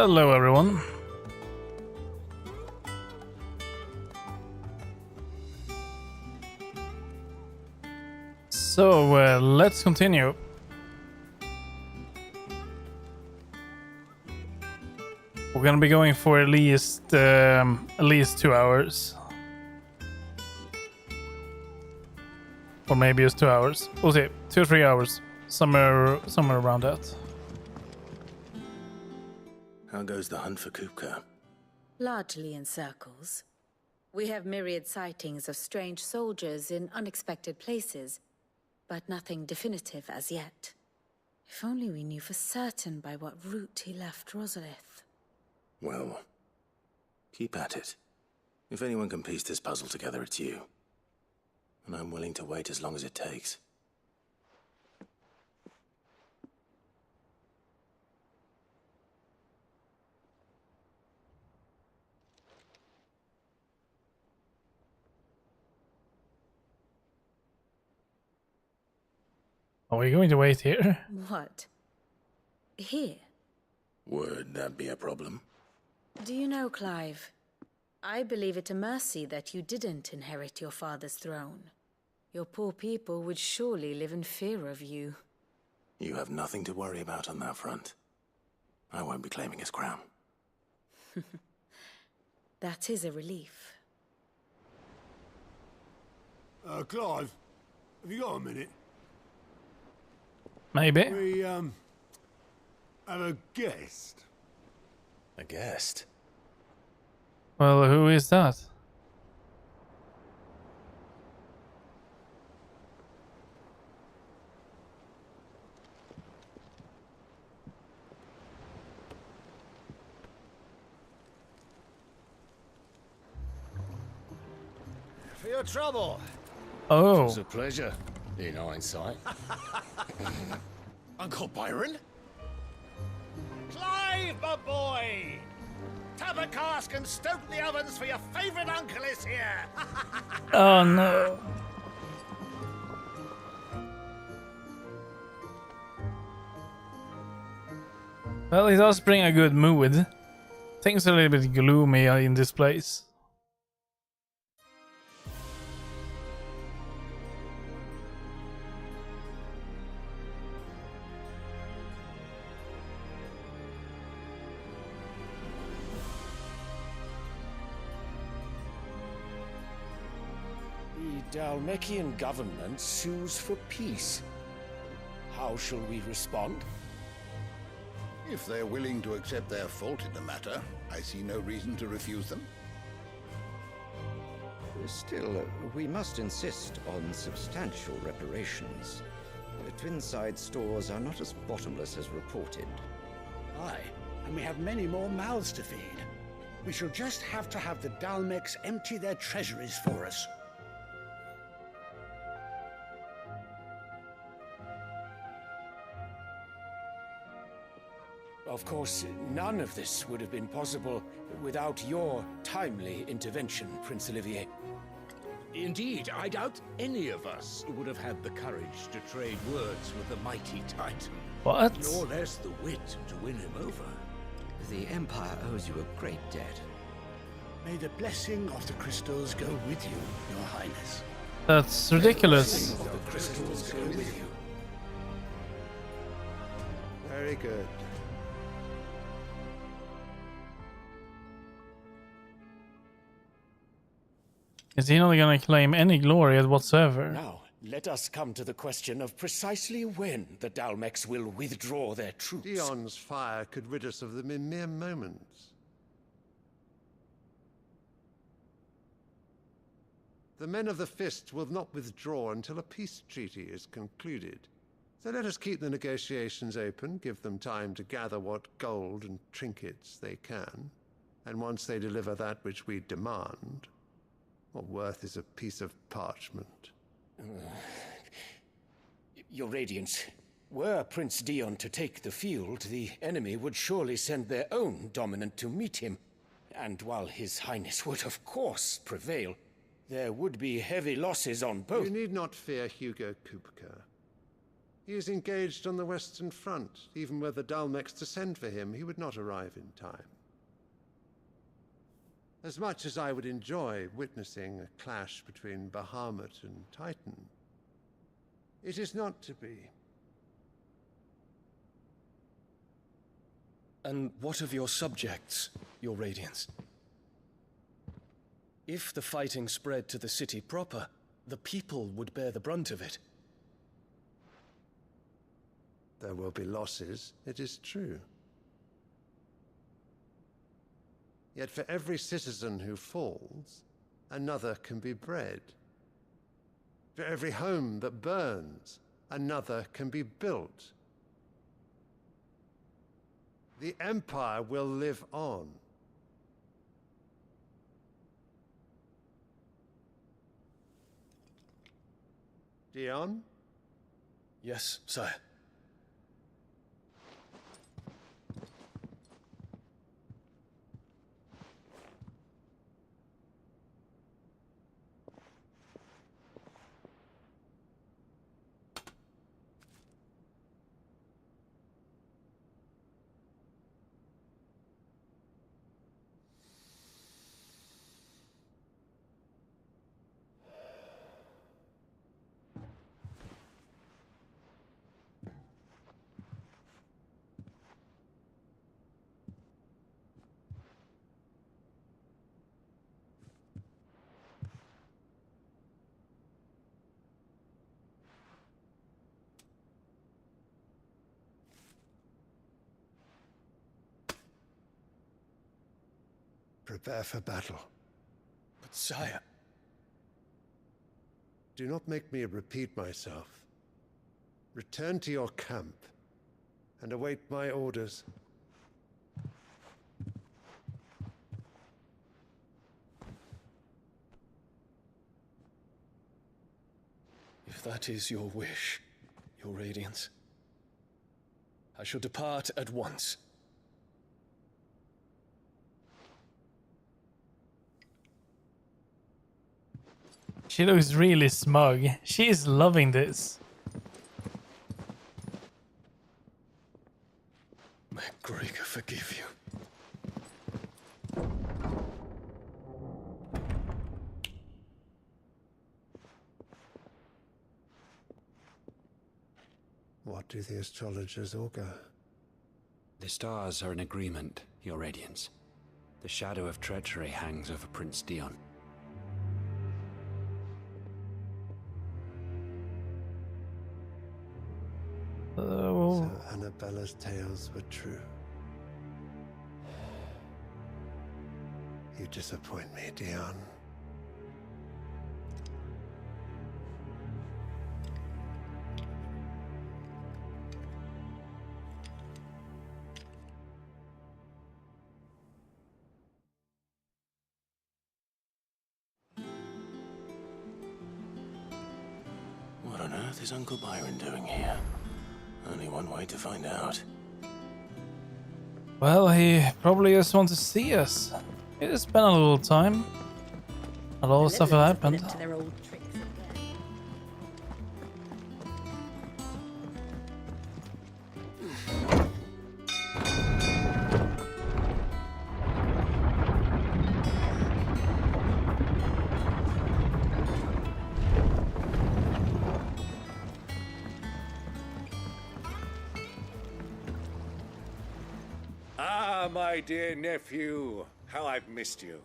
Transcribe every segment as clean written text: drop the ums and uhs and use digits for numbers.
Hello everyone. So let's continue. We're gonna be going for at least 2 hours, or maybe it's 2 hours. We'll see, 2 or 3 hours, somewhere around that. How goes the hunt for Kupka? Largely in circles. We have myriad sightings of strange soldiers in unexpected places, but nothing definitive as yet. If only we knew for certain by what route he left Rosalith. Well, keep at it. If anyone can piece this puzzle together, it's you. And I'm willing to wait as long as it takes. Are we going to wait here? What? Here? Would that be a problem? Do you know, Clive? I believe it a mercy that you didn't inherit your father's throne. Your poor people would surely live in fear of you. You have nothing to worry about on that front. I won't be claiming his crown. That is a relief. Clive, have you got a minute? Maybe. We, have a guest. A guest? Well, who is that? For your trouble. Oh. It was a pleasure, in hindsight. Uncle Byron? Clive, my boy! Tap a cask and stoke the ovens for your favourite uncle is here! Oh no. Well, it does bring a good mood. Things are a little bit gloomy in this place. The Dalmekian government sues for peace. How shall we respond? If they're willing to accept their fault in the matter, I see no reason to refuse them. Still, we must insist on substantial reparations. The Twinside stores are not as bottomless as reported. Aye, and we have many more mouths to feed. We shall just have to have the Dalmecs empty their treasuries for us. Of course, none of this would have been possible without your timely intervention, Prince Olivier. Indeed, I doubt any of us would have had the courage to trade words with the mighty Titan. What? Nor less the wit to win him over. The Empire owes you a great debt. May the blessing of the crystals go with you, Your Highness. That's ridiculous. The crystals go with you. Very good. Is he not gonna claim any glory whatsoever? Now, let us come to the question of precisely when the Dalmecs will withdraw their troops. Dion's fire could rid us of them in mere moments. The men of the Fist will not withdraw until a peace treaty is concluded. So let us keep the negotiations open, give them time to gather what gold and trinkets they can. And once they deliver that which we demand, what worth is a piece of parchment? Your Radiance, were Prince Dion to take the field, the enemy would surely send their own dominant to meet him. And while His Highness would of course prevail, there would be heavy losses on both. You need not fear Hugo Kupka. He is engaged on the Western Front. Even were the Dalmex to send for him, he would not arrive in time. As much as I would enjoy witnessing a clash between Bahamut and Titan, it is not to be. And what of your subjects, Your Radiance? If the fighting spread to the city proper, the people would bear the brunt of it. There will be losses, it is true. Yet for every citizen who falls, another can be bred. For every home that burns, another can be built. The Empire will live on. Dion? Yes, sire. Prepare for battle. But sire... Do not make me repeat myself. Return to your camp and await my orders. If that is your wish, Your Radiance, I shall depart at once. She looks really smug. She is loving this. May Gregor forgive you. What do the astrologers augur? The stars are in agreement, Your Radiance. The shadow of treachery hangs over Prince Dion. So Annabella's tales were true. You disappoint me, Dion. What on earth is Uncle Byron doing here? Only one way to find out. Well, he probably just wants to see us. It's been a little time. A lot of stuff have happened. My dear nephew, how I've missed you.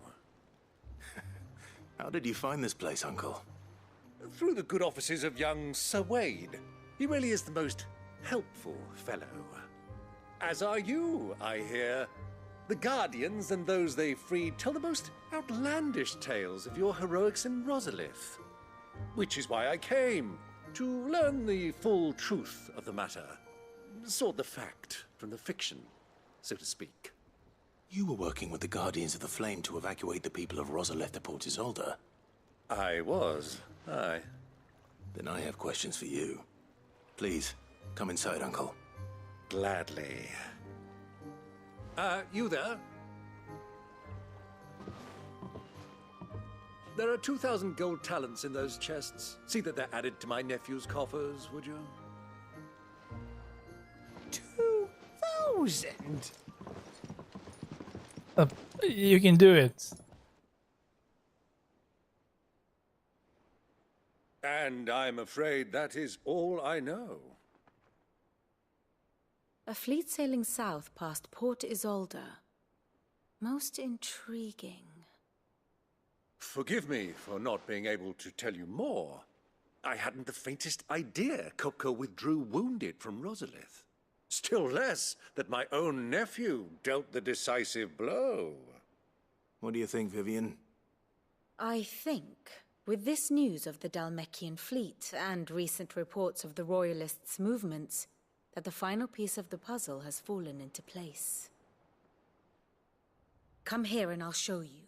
How did you find this place, Uncle? Through the good offices of young Sir Wade. He really is the most helpful fellow. As are you, I hear. The Guardians and those they freed tell the most outlandish tales of your heroics in Rosalith. Which is why I came, to learn the full truth of the matter. Sort the fact from the fiction, so to speak. You were working with the Guardians of the Flame to evacuate the people of Rosalith to Port Isolde. I was, aye. Then I have questions for you. Please, come inside, Uncle. Gladly. You there? There are 2,000 gold talents in those chests. See that they're added to my nephew's coffers, would you? 1,000? You can do it. And I'm afraid that is all I know. A fleet sailing south past Port Isolde. Most intriguing. Forgive me for not being able to tell you more. I hadn't the faintest idea Kupka withdrew wounded from Rosalith. Still less that my own nephew dealt the decisive blow. What do you think, Vivian? I think, with this news of the Dhalmekian fleet and recent reports of the Royalists' movements, that the final piece of the puzzle has fallen into place. Come here and I'll show you.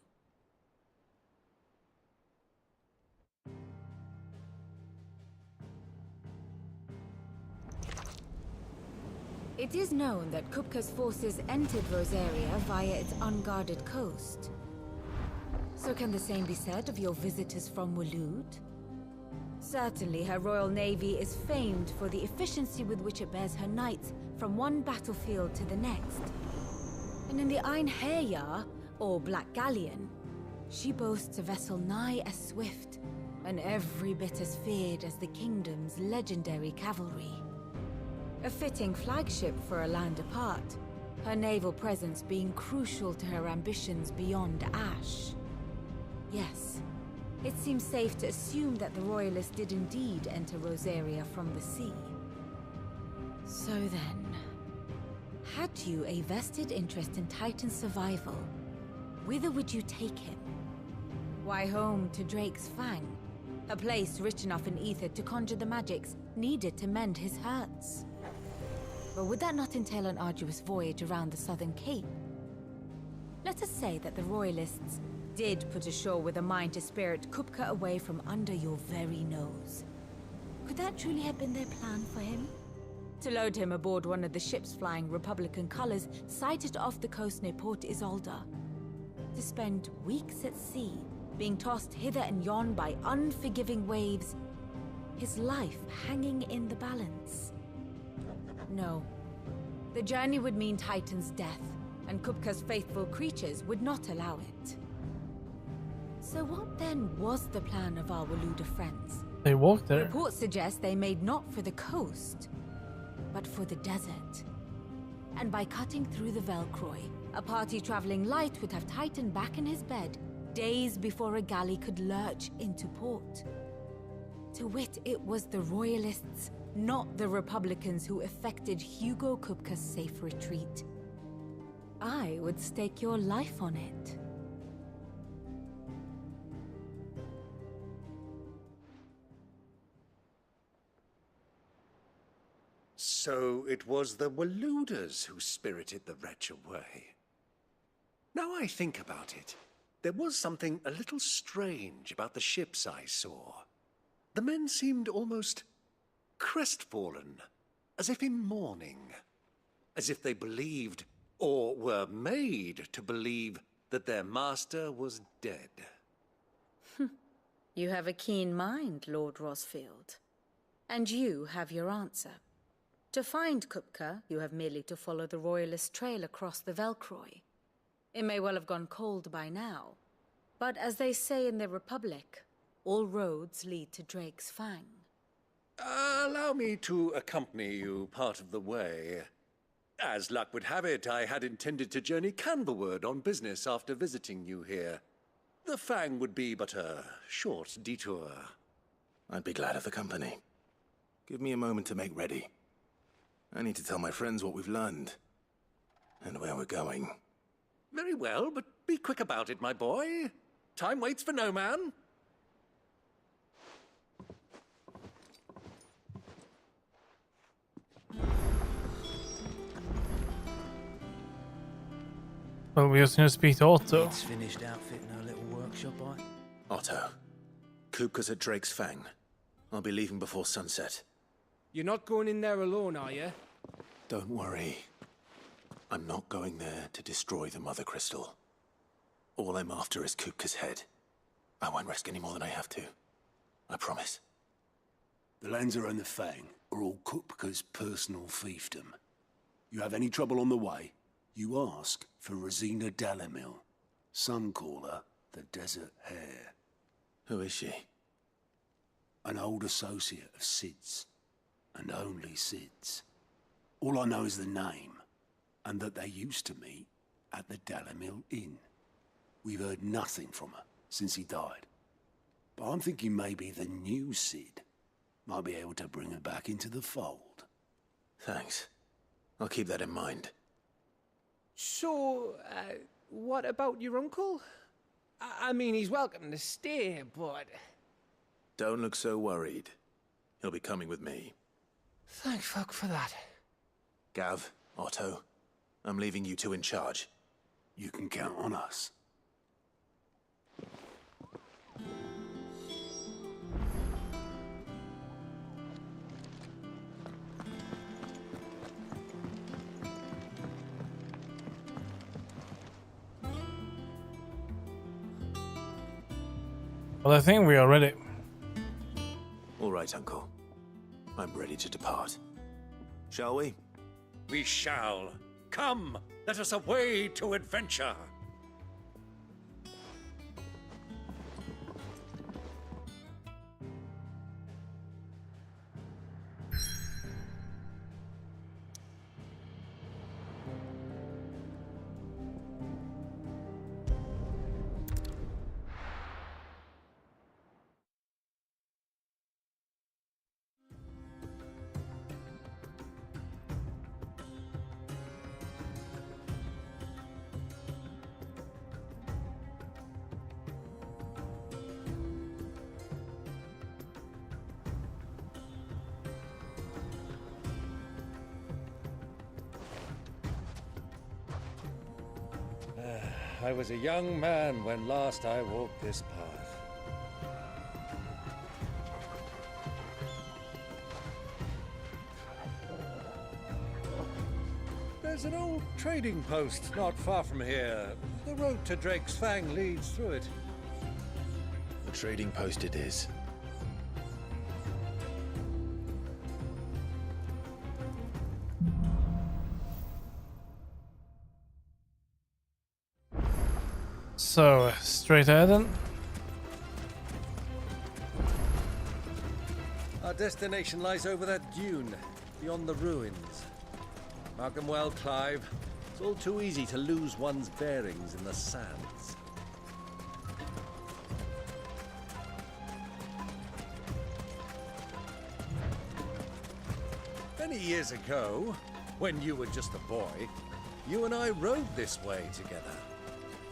It is known that Kupka's forces entered Rosaria via its unguarded coast. So can the same be said of your visitors from Waloed? Certainly her Royal Navy is famed for the efficiency with which it bears her knights from one battlefield to the next. And in the Einherjar, or Black Galleon, she boasts a vessel nigh as swift, and every bit as feared as the kingdom's legendary cavalry. A fitting flagship for a land apart, her naval presence being crucial to her ambitions beyond Ash. Yes, it seems safe to assume that the Royalists did indeed enter Rosaria from the sea. So then, had you a vested interest in Titan's survival, whither would you take him? Why, home to Drake's Fang, a place rich enough in ether to conjure the magics needed to mend his hurts. But would that not entail an arduous voyage around the southern cape? Let us say that the Royalists did put ashore with a mind to spirit Kupka away from under your very nose. Could that truly have been their plan for him? To load him aboard one of the ships flying Republican colors sighted off the coast near Port Isolde. To spend weeks at sea, being tossed hither and yon by unforgiving waves, his life hanging in the balance. No. The journey would mean Titan's death, and Kupka's faithful creatures would not allow it. So what then was the plan of our Waluda friends? They walked there. Reports suggest they made not for the coast, but for the desert. And by cutting through the Velcroy, a party traveling light would have Titan back in his bed days before a galley could lurch into port. To wit, it was the Royalists, not the Republicans, who effected Hugo Kupka's safe retreat. I would stake your life on it. So it was the Waluders who spirited the wretch away. Now I think about it, there was something a little strange about the ships I saw. The men seemed almost crestfallen, as if in mourning, as if they believed, or were made to believe, that their master was dead. You have a keen mind, Lord Rosfield. And you have your answer. To find Kupka, you have merely to follow the Royalist trail across the Velcroy. It may well have gone cold by now, but as they say in the Republic, all roads lead to Drake's Fang. Allow me to accompany you part of the way. As luck would have it, I had intended to journey Canberward on business after visiting you here. The Fang would be but a short detour. I'd be glad of the company. Give me a moment to make ready. I need to tell my friends what we've learned, and where we're going. Very well, but be quick about it, my boy. Time waits for no man. Well, we're just gonna speak to Otto. It's finished outfitting our little workshop, Otto, Kupka's at Drake's Fang. I'll be leaving before sunset. You're not going in there alone, are you? Don't worry. I'm not going there to destroy the Mother Crystal. All I'm after is Kupka's head. I won't risk any more than I have to. I promise. The lands around the Fang are all Kupka's personal fiefdom. You have any trouble on the way, you ask for Rosina Dalamil. Some call her the Desert Hare. Who is she? An old associate of Sid's, and only Sid's. All I know is the name, and that they used to meet at the Dalamil Inn. We've heard nothing from her since he died. But I'm thinking maybe the new Sid might be able to bring her back into the fold. Thanks. I'll keep that in mind. So, what about your uncle? I mean, he's welcome to stay, but... Don't look so worried. He'll be coming with me. Thank fuck for that. Gav, Otto, I'm leaving you two in charge. You can count on us. Well, I think we are ready. All right, Uncle. I'm ready to depart. Shall we? We shall. Come, let us away to adventure. I was a young man when last I walked this path. There's an old trading post not far from here. The road to Drake's Fang leads through it. The trading post it is. So, straight ahead then. Our destination lies over that dune, beyond the ruins. Mark 'em well, Clive. It's all too easy to lose one's bearings in the sands. Many years ago, when you were just a boy, you and I rode this way together,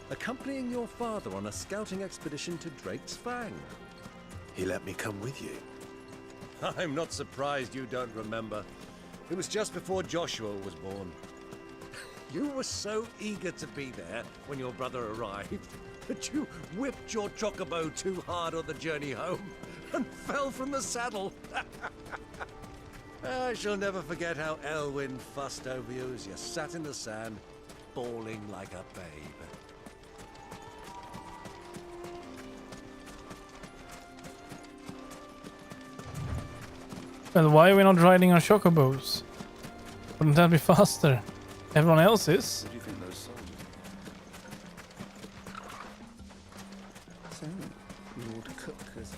accompanying your father on a scouting expedition to Drake's Fang. He let me come with you. I'm not surprised you don't remember. It was just before Joshua was born. You were so eager to be there when your brother arrived that you whipped your chocobo too hard on the journey home and fell from the saddle. I shall never forget how Elwyn fussed over you as you sat in the sand, bawling like a babe. Well, why are we not riding on chocobos? Wouldn't that be faster? Everyone else is. What do you think those soldiers are? So, Lord Cook has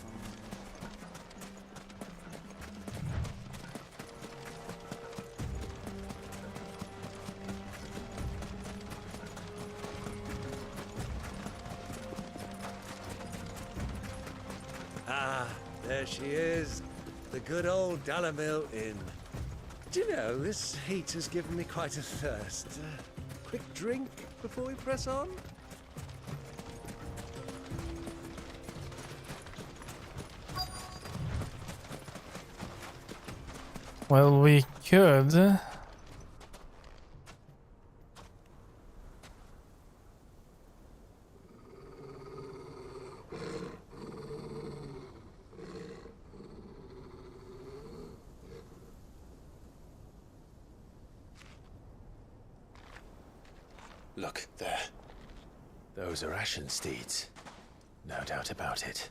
Ah, there she is. The good old Dalamil Inn. Do you know, this heat has given me quite a thirst. Quick drink before we press on? Well, we could. Look, there. Those are Ashen steeds. No doubt about it.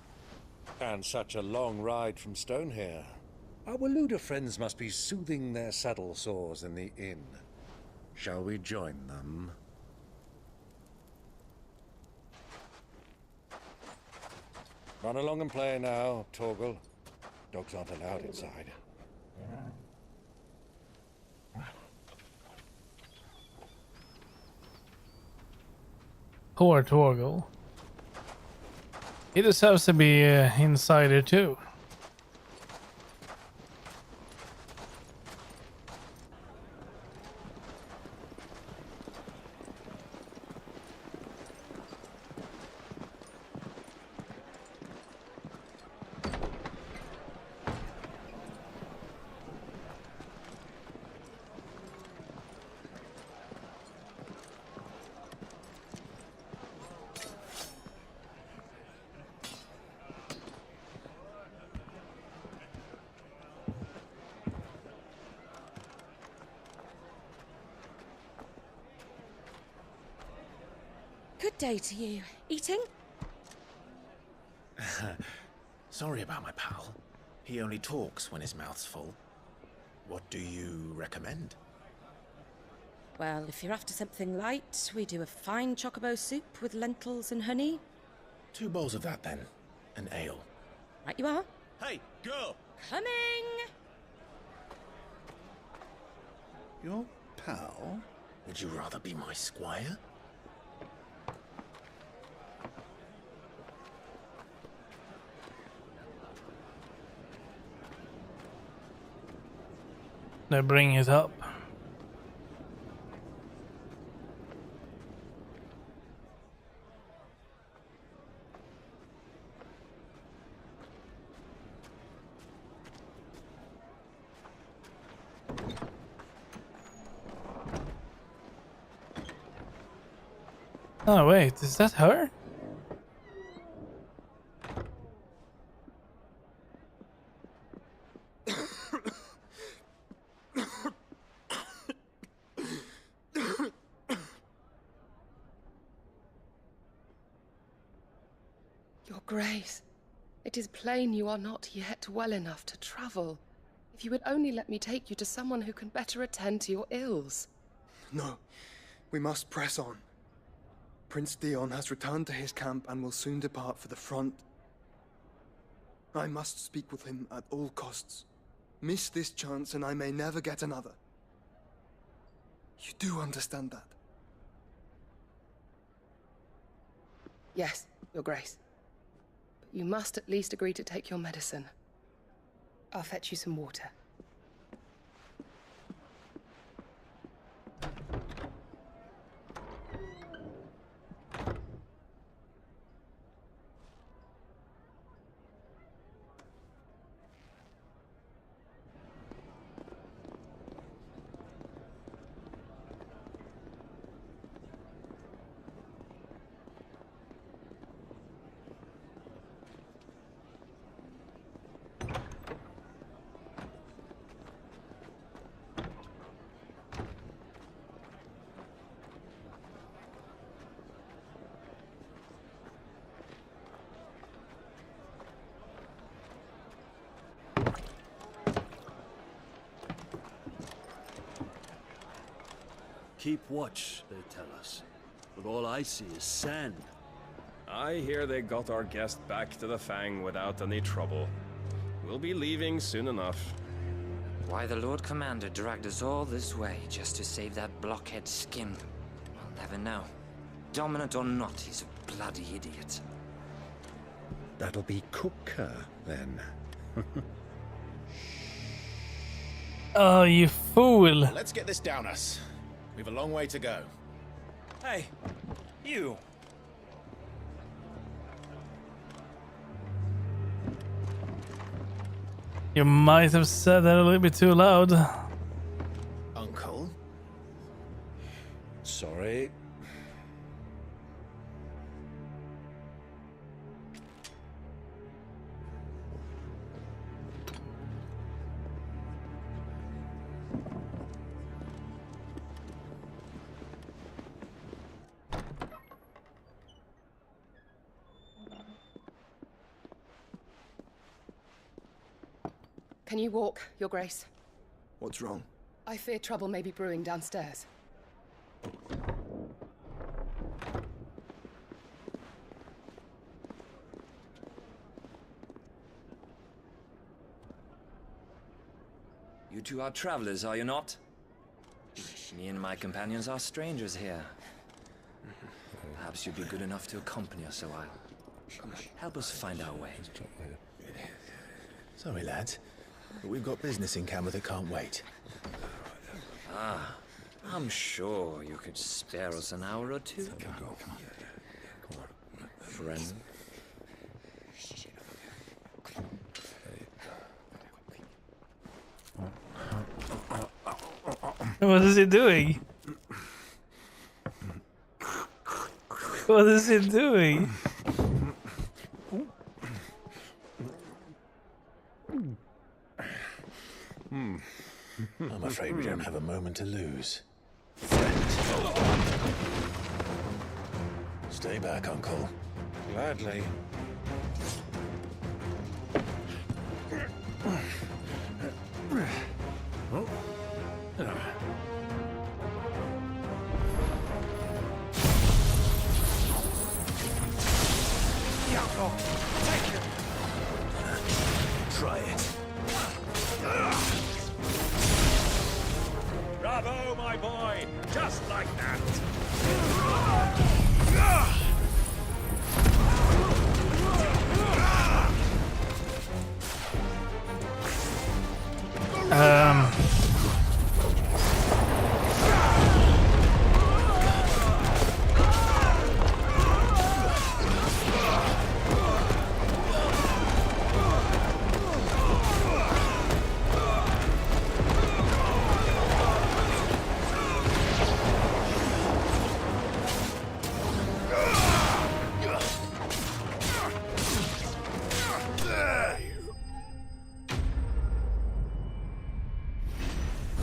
And such a long ride from Stonehair. Our Waluda friends must be soothing their saddle sores in the inn. Shall we join them? Run along and play now, Torgal. Dogs aren't allowed inside. Poor Torgal. He deserves to be insider too. Good day to you. Eating? Sorry about my pal. He only talks when his mouth's full. What do you recommend? Well, if you're after something light, we do a fine chocobo soup with lentils and honey. 2 bowls of that then. An ale. Right you are. Hey, girl! Coming! Your pal? Would you rather be my squire? They bring it up. Oh wait, is that her? Your Grace, it is plain you are not yet well enough to travel. If you would only let me take you to someone who can better attend to your ills. No, we must press on. Prince Dion has returned to his camp and will soon depart for the front. I must speak with him at all costs. Miss this chance and I may never get another. You do understand that? Yes, Your Grace. But you must at least agree to take your medicine. I'll fetch you some water. Keep watch, they tell us. But all I see is sand. I hear they got our guest back to the Fang without any trouble. We'll be leaving soon enough. Why the Lord Commander dragged us all this way just to save that blockhead's skin, we'll never know. Dominant or not, he's a bloody idiot. That'll be Cooker, then. Oh, you fool! Let's get this down us. We've a long way to go. Hey, you! You might have said that a little bit too loud. Uncle? Sorry. Can you walk, Your Grace? What's wrong? I fear trouble may be brewing downstairs. You two are travelers, are you not? Me and my companions are strangers here. Perhaps you'd be good enough to accompany us a while. Help us find our way. Sorry, lads, but we've got business in camera that can't wait. Ah, I'm sure you could spare us an hour or two. Come on. Friend. What is he doing? What is he doing? I'm afraid we don't have a moment to lose. Stay back, Uncle. Gladly. Try it. Bravo, my boy! Just like that!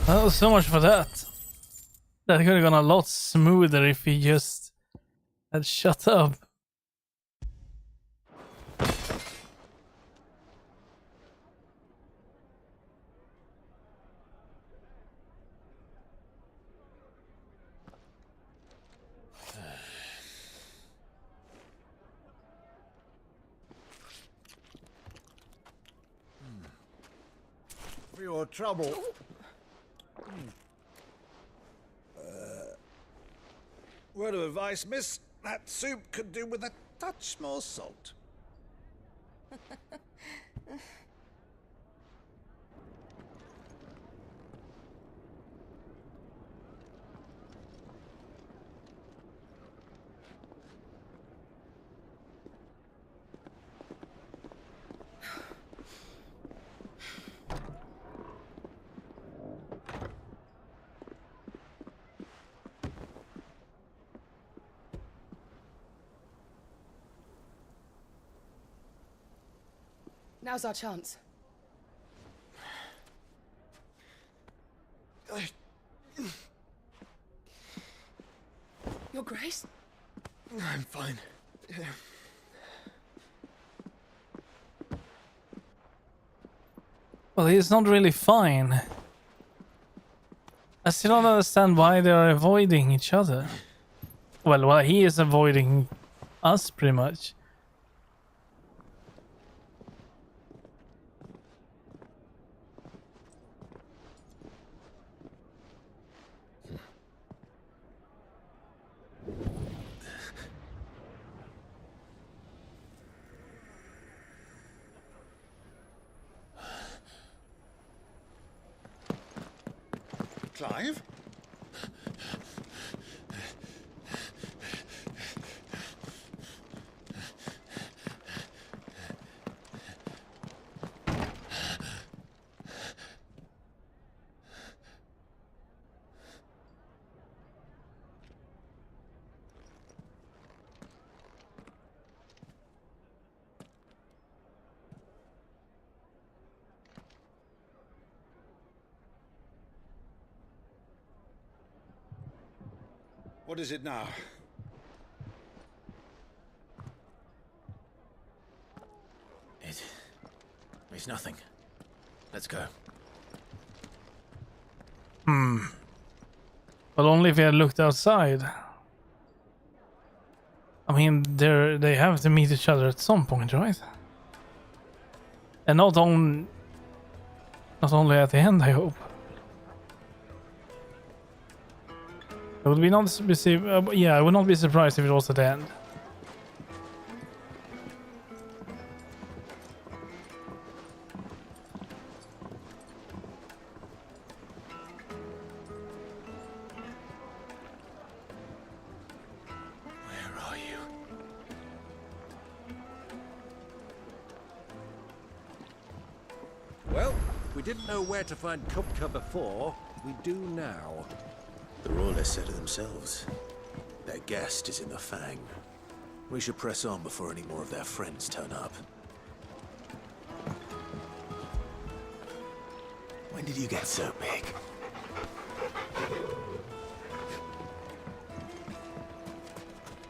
Oh, so much for that. That could have gone a lot smoother if he just had shut up. For your trouble. Word of advice, miss. That soup could do with a touch more salt. Now's our chance. Your Grace? I'm fine. Yeah. Well, he's not really fine. I still don't understand why they are avoiding each other. Well, he is avoiding us pretty much. Clive? What is it now? It's nothing. Let's go. But only if we had looked outside. I mean, they have to meet each other at some point, right? And not only at the end, I hope. I would be not be yeah, I would not be surprised if it was at the end. Well, we didn't know where to find Kupka before. We do now. The Royalists said it themselves. Their guest is in the Fang. We should press on before any more of their friends turn up. When did you get so big?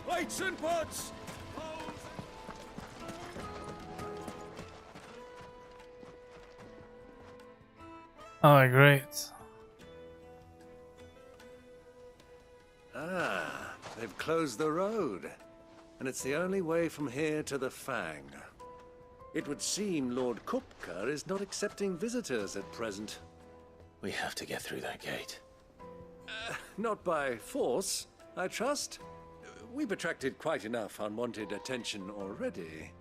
Lights and pods! Oh, great. Ah, they've closed the road. And it's the only way from here to the Fang. It would seem Lord Kupka is not accepting visitors at present. We have to get through that gate. Not by force, I trust. We've attracted quite enough unwanted attention already.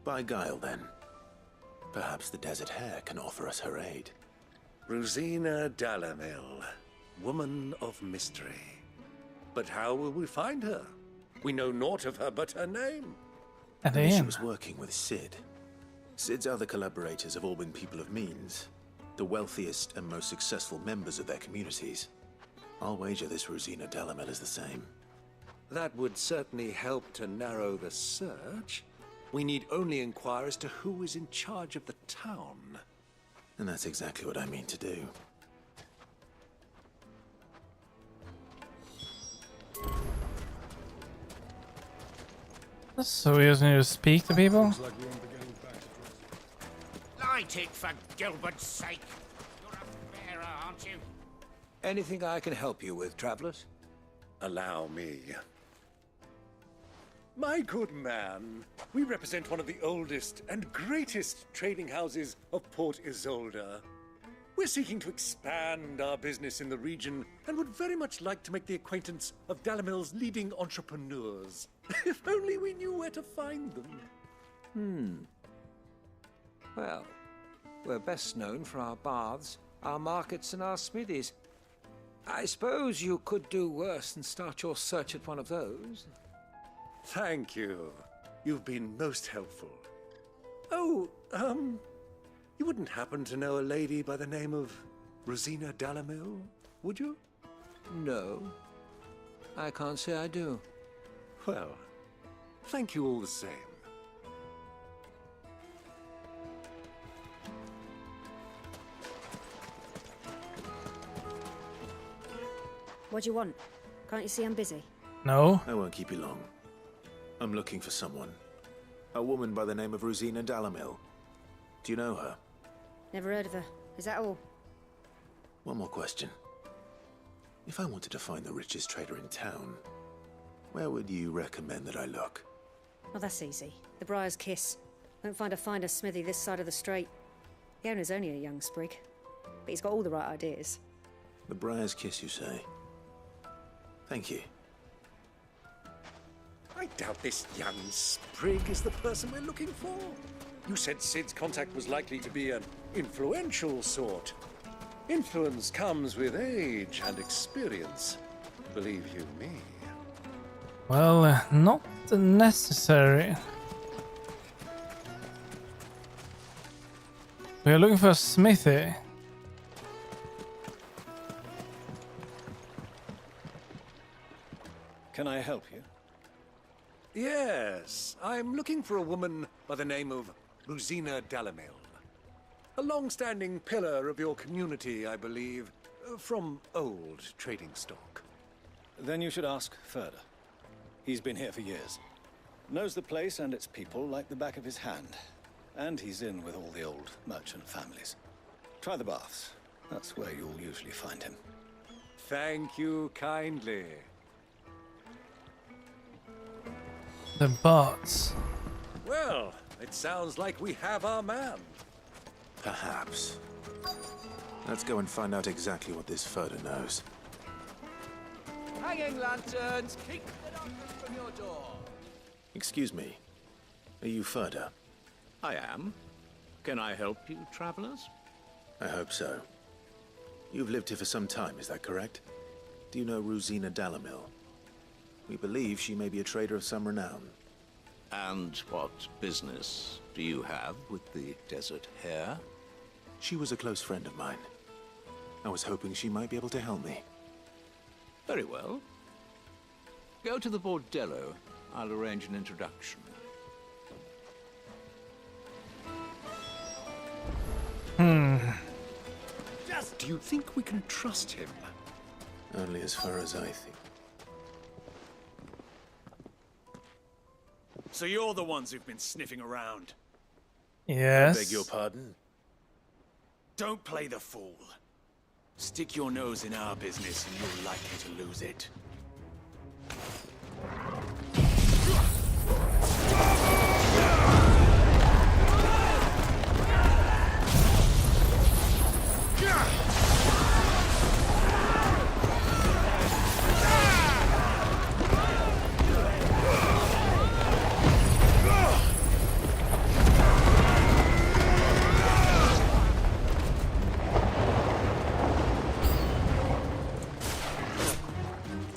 By guile, then. Perhaps the Desert Hare can offer us her aid. Rosina Dalamil, woman of mystery. But how will we find her? We know naught of her but her name. At the She end. was working with Sid. Sid's other collaborators have all been people of means, the wealthiest and most successful members of their communities. I'll wager this Rosina Dalamil is the same. That would certainly help to narrow the search. We need only inquire as to who is in charge of the town. And that's exactly what I mean to do. So we just need to speak to people? Light it for Gilbert's sake. You're a bearer, aren't you? Anything I can help you with, travelers? Allow me. My good man, we represent one of the oldest and greatest trading houses of Port Isolde. We're seeking to expand our business in the region and would very much like to make the acquaintance of Dalamil's leading entrepreneurs. If only we knew where to find them. Well, we're best known for our baths, our markets, and our smithies. I suppose you could do worse than start your search at one of those. Thank you. You've been most helpful. Oh, you wouldn't happen to know a lady by the name of Rosina Dalamil, would you? No, I can't say I do. Well, thank you all the same. What do you want? Can't you see I'm busy? No. I won't keep you long. I'm looking for someone. A woman by the name of Rosina Dalamil. Do you know her? Never heard of her. Is that all? One more question. If I wanted to find the richest trader in town, where would you recommend that I look? Oh, that's easy. The Briar's Kiss. Won't find a finer smithy this side of the strait. The owner's only a young sprig, but he's got all the right ideas. The Briar's Kiss, you say? Thank you. I doubt this young sprig is the person we're looking for. You said Sid's contact was likely to be an influential sort. Influence comes with age and experience. Believe you me. Well, not necessary. We are looking for a smithy. Can I help you? Yes, I'm looking for a woman by the name of Rosina Dalamil. A long-standing pillar of your community, I believe, from old trading stock. Then you should ask further. He's been here for years. Knows the place and its people like the back of his hand. And he's in with all the old merchant families. Try the baths. That's where you'll usually find him. Thank you kindly. The bots. Well, it sounds like we have our man. Perhaps. Let's go and find out exactly what this Furder knows. Hanging lanterns, keep the darkness from your door. Excuse me. Are you Furder? I am. Can I help you, travelers? I hope so. You've lived here for some time, is that correct? Do you know Rosina Dalamil? We believe she may be a trader of some renown. And what business do you have with the Desert Hare? She was a close friend of mine. I was hoping she might be able to help me. Very well. Go to the bordello. I'll arrange an introduction. Do you think we can trust him? Only as far as I think. So you're the ones who've been sniffing around? Yes. I beg your pardon? Don't play the fool. Stick your nose in our business and you're likely to lose it.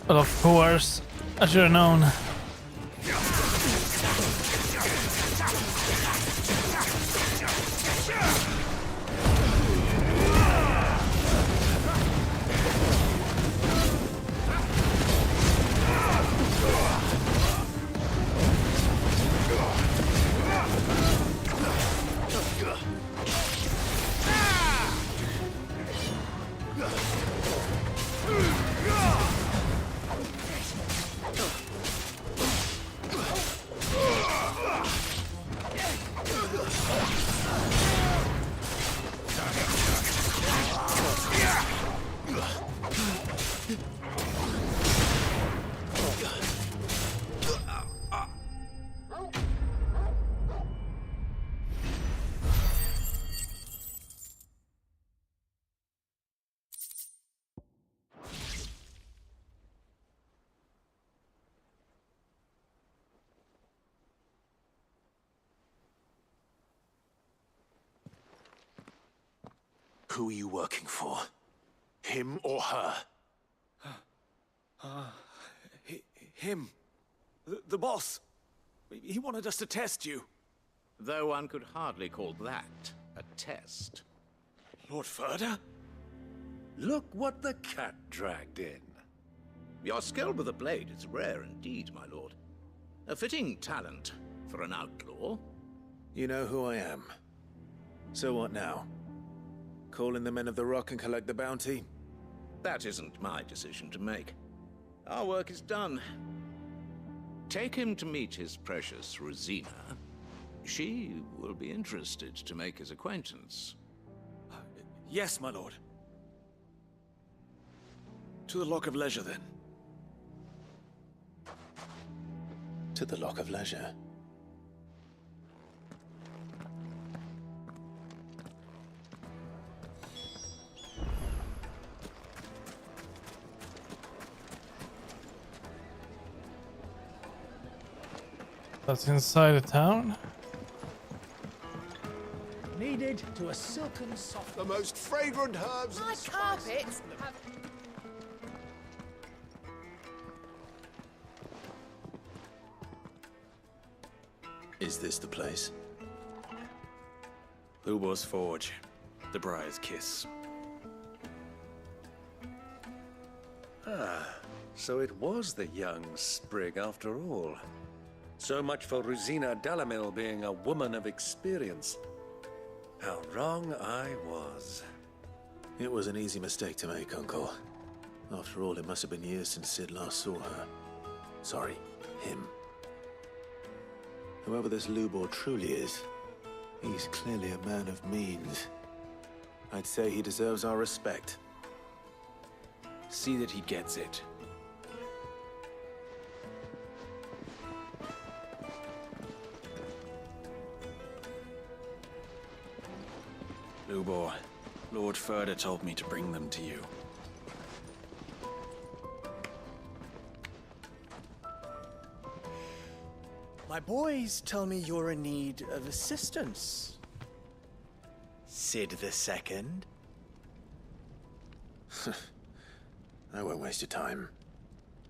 But of course, I should have known. Who are you working for? Him or her? Him. The boss. He wanted us to test you. Though one could hardly call that a test. Lord Furder? Look what the cat dragged in. Your skill with the blade is rare indeed, my lord. A fitting talent for an outlaw. You know who I am. So what now? Call in the Men of the Rock and collect the bounty? That isn't my decision to make. Our work is done. Take him to meet his precious Rosina. She will be interested to make his acquaintance. Yes, my lord. To the Lock of Leisure, then. To the Lock of Leisure. That's inside the town. Needed to a silken soft. The most fragrant herbs. My carpets have... Is this the place? Lubor's Forge. The Briar's Kiss. Ah, so it was the young sprig after all. So much for Rosina Dalamil being a woman of experience. How wrong I was. It was an easy mistake to make, Uncle. After all, it must have been years since Sid last saw her. Sorry, him. Whoever this Lubor truly is, he's clearly a man of means. I'd say he deserves our respect. See that he gets it. Lubor, Lord Furder told me to bring them to you. My boys tell me you're in need of assistance. Sid II? I won't waste your time.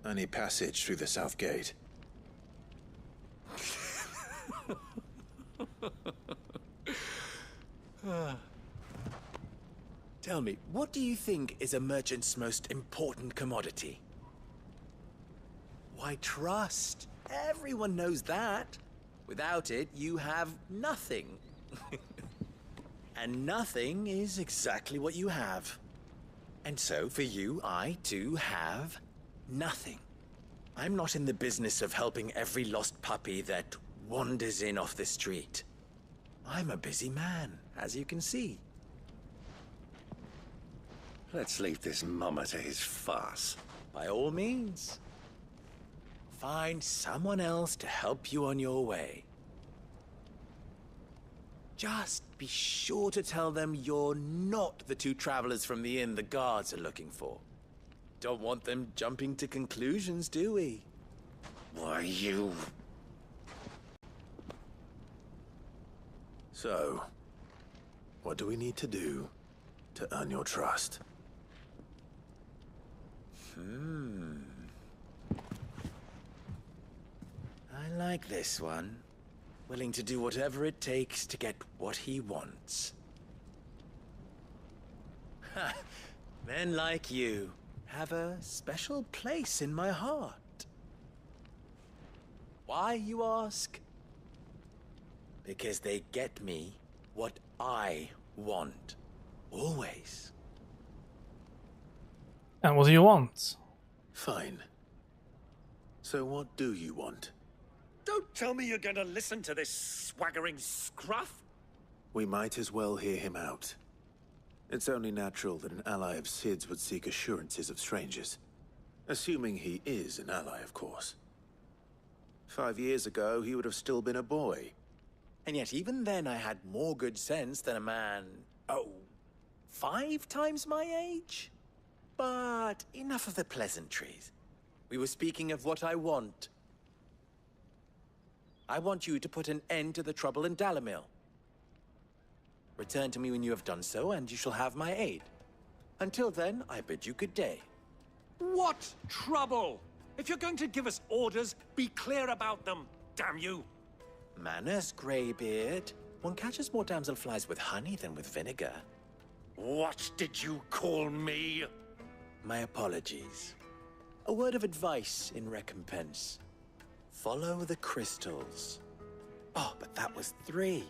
I need passage through the south gate. Tell me, what do you think is a merchant's most important commodity? Why, trust. Everyone knows that. Without it, you have nothing. And nothing is exactly what you have. And so, for you, I, too, have nothing. I'm not in the business of helping every lost puppy that wanders in off the street. I'm a busy man, as you can see. Let's leave this mummer to his farce. By all means. Find someone else to help you on your way. Just be sure to tell them you're not the two travelers from the inn the guards are looking for. Don't want them jumping to conclusions, do we? Why, you... So, what do we need to do to earn your trust? I like this one. Willing to do whatever it takes to get what he wants. Ha! Men like you have a special place in my heart. Why, you ask? Because they get me what I want. Always. And what do you want? Fine. So what do you want? Don't tell me you're going to listen to this swaggering scruff. We might as well hear him out. It's only natural that an ally of Sid's would seek assurances of strangers. Assuming he is an ally, of course. 5 years ago, he would have still been a boy. And yet even then I had more good sense than a man, 5 times my age? But enough of the pleasantries. We were speaking of what I want. I want you to put an end to the trouble in Dalamil. Return to me when you have done so, and you shall have my aid. Until then, I bid you good day. What trouble? If you're going to give us orders, be clear about them, damn you! Manners, Greybeard. One catches more damselflies with honey than with vinegar. What did you call me? My apologies. A word of advice in recompense. Follow the crystals. Oh, but that was 3.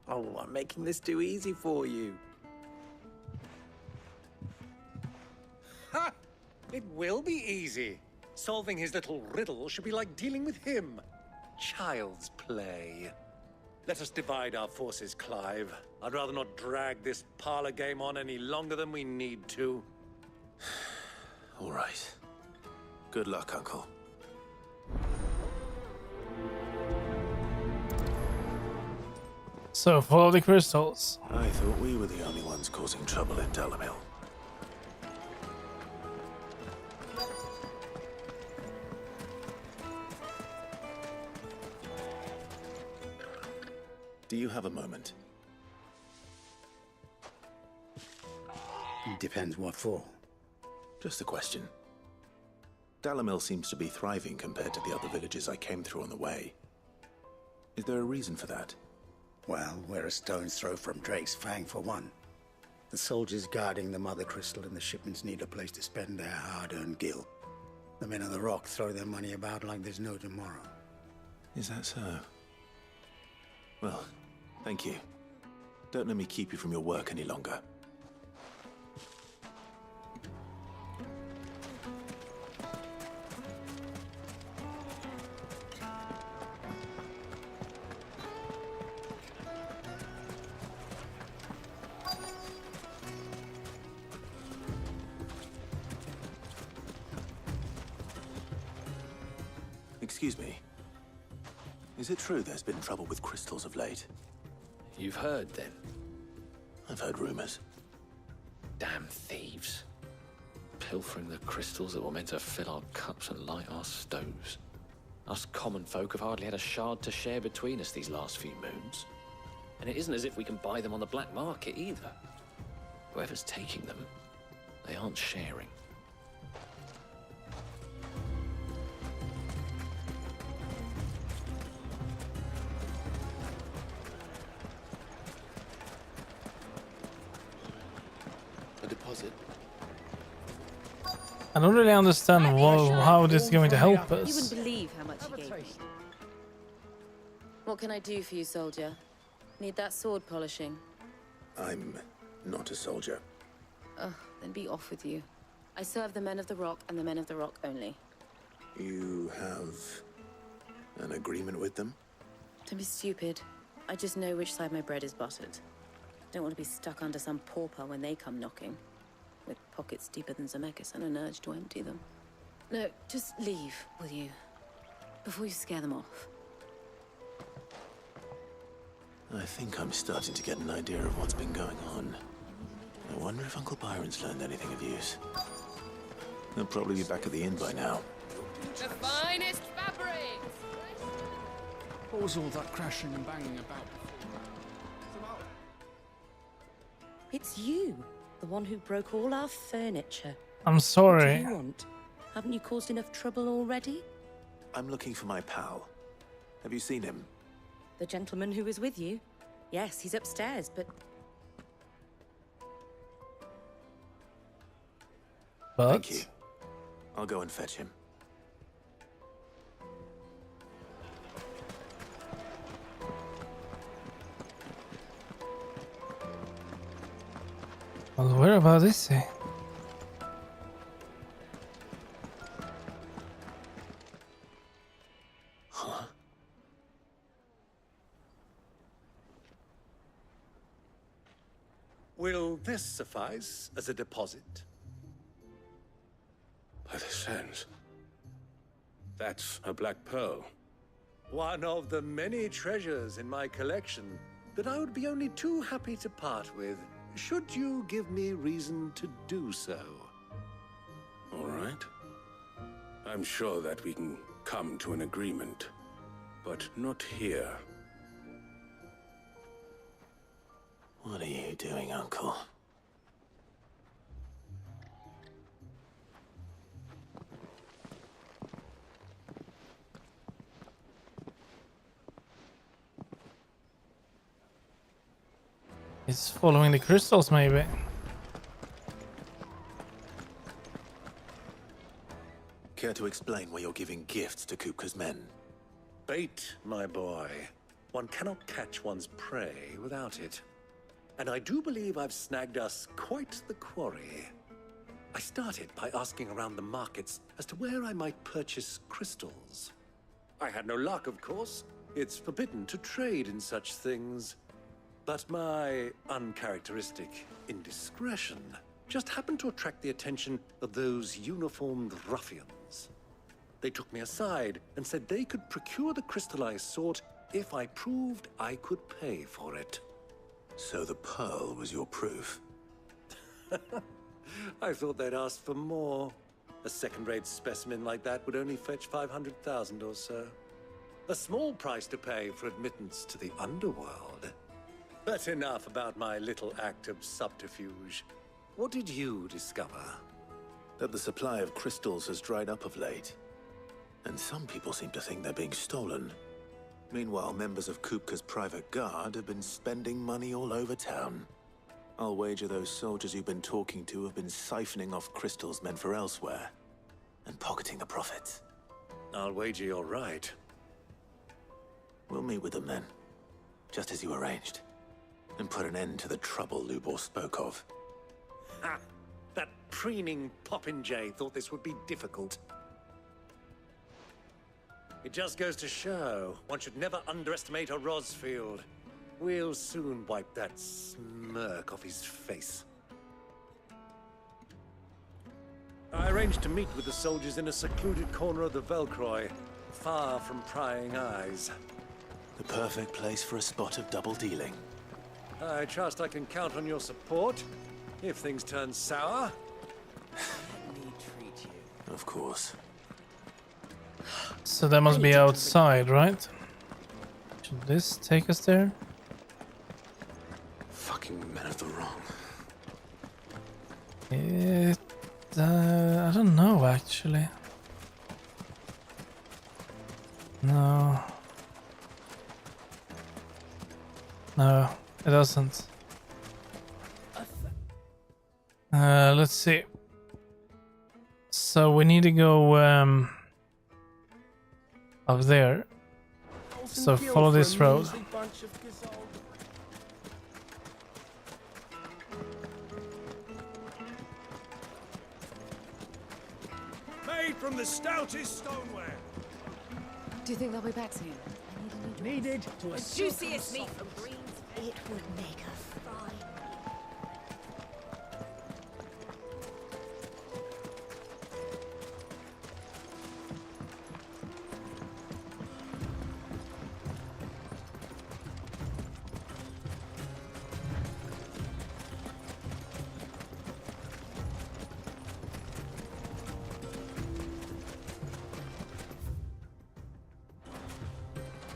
Oh, I'm making this too easy for you. Ha! It will be easy. Solving his little riddle should be like dealing with him. Child's play. Let us divide our forces, Clive. I'd rather not drag this parlor game on any longer than we need to. All right. Good luck, Uncle. So, follow the crystals. I thought we were the only ones causing trouble in Dalamil. Do you have a moment? Depends what for. Just a question. Dalamil seems to be thriving compared to the other villages I came through on the way. Is there a reason for that? Well, we're a stone's throw from Drake's Fang for one. The soldiers guarding the Mother Crystal and the shipments need a place to spend their hard-earned gil. The men of the Rock throw their money about like there's no tomorrow. Is that so? Well, thank you. Don't let me keep you from your work any longer. Excuse me. Is it true there's been trouble with crystals of late? You've heard, then? I've heard rumors. Damn thieves. Pilfering the crystals that were meant to fill our cups and light our stoves. Us common folk have hardly had a shard to share between us these last few moons. And it isn't as if we can buy them on the black market either. Whoever's taking them, they aren't sharing. A deposit. I don't really understand how this is going to help us. You wouldn't believe how much he gave me. What can I do for you, soldier? Need that sword polishing? I'm not a soldier. Oh, then be off with you. I serve the men of the Rock and the men of the Rock only. You have an agreement with them? Don't be stupid. I just know which side my bread is buttered. Don't want to be stuck under some pauper when they come knocking. With pockets deeper than Zemeckis and an urge to empty them. No, just leave, will you? Before you scare them off. I think I'm starting to get an idea of what's been going on. I wonder if Uncle Byron's learned anything of use. They'll probably be back at the inn by now. The finest fabrics! What was all that crashing and banging about? It's you, the one who broke all our furniture. I'm sorry. What do you want? Haven't you caused enough trouble already? I'm looking for my pal. Have you seen him? The gentleman who was with you? Yes, he's upstairs, but... Thank you. I'll go and fetch him. Well, whereabouts is he? Huh? Will this suffice as a deposit? By the sands. That's a black pearl. One of the many treasures in my collection that I would be only too happy to part with, should you give me reason to do so. All right. I'm sure that we can come to an agreement, but not here. What are you doing, Uncle? He's following the crystals, maybe. Care to explain why you're giving gifts to Kupka's men? Bait, my boy. One cannot catch one's prey without it. And I do believe I've snagged us quite the quarry. I started by asking around the markets as to where I might purchase crystals. I had no luck, of course. It's forbidden to trade in such things. But my uncharacteristic indiscretion just happened to attract the attention of those uniformed ruffians. They took me aside and said they could procure the crystal I sought if I proved I could pay for it. So the pearl was your proof? I thought they'd ask for more. A second-rate specimen like that would only fetch 500,000 or so. A small price to pay for admittance to the underworld. But enough about my little act of subterfuge. What did you discover? That the supply of crystals has dried up of late. And some people seem to think they're being stolen. Meanwhile, members of Kupka's private guard have been spending money all over town. I'll wager those soldiers you've been talking to have been siphoning off crystals meant for elsewhere, and pocketing the profits. I'll wager you're right. We'll meet with them then, just as you arranged, and put an end to the trouble Lubor spoke of. Ha! That preening popinjay thought this would be difficult. It just goes to show, one should never underestimate a Rosfield. We'll soon wipe that smirk off his face. I arranged to meet with the soldiers in a secluded corner of the Velcroy. far from prying eyes. The perfect place for a spot of double dealing. I trust I can count on your support if things turn sour. Let me treat you. Of course. So that must be outside, right? Should this take us there? Fucking men of the wrong. I don't know actually. No. No, it doesn't. Let's see. So we need to go up there. So follow this road. Made from the stoutest stoneware. Do you think they'll be back soon? Needed to The juiciest meat from Greens. It would make a fry.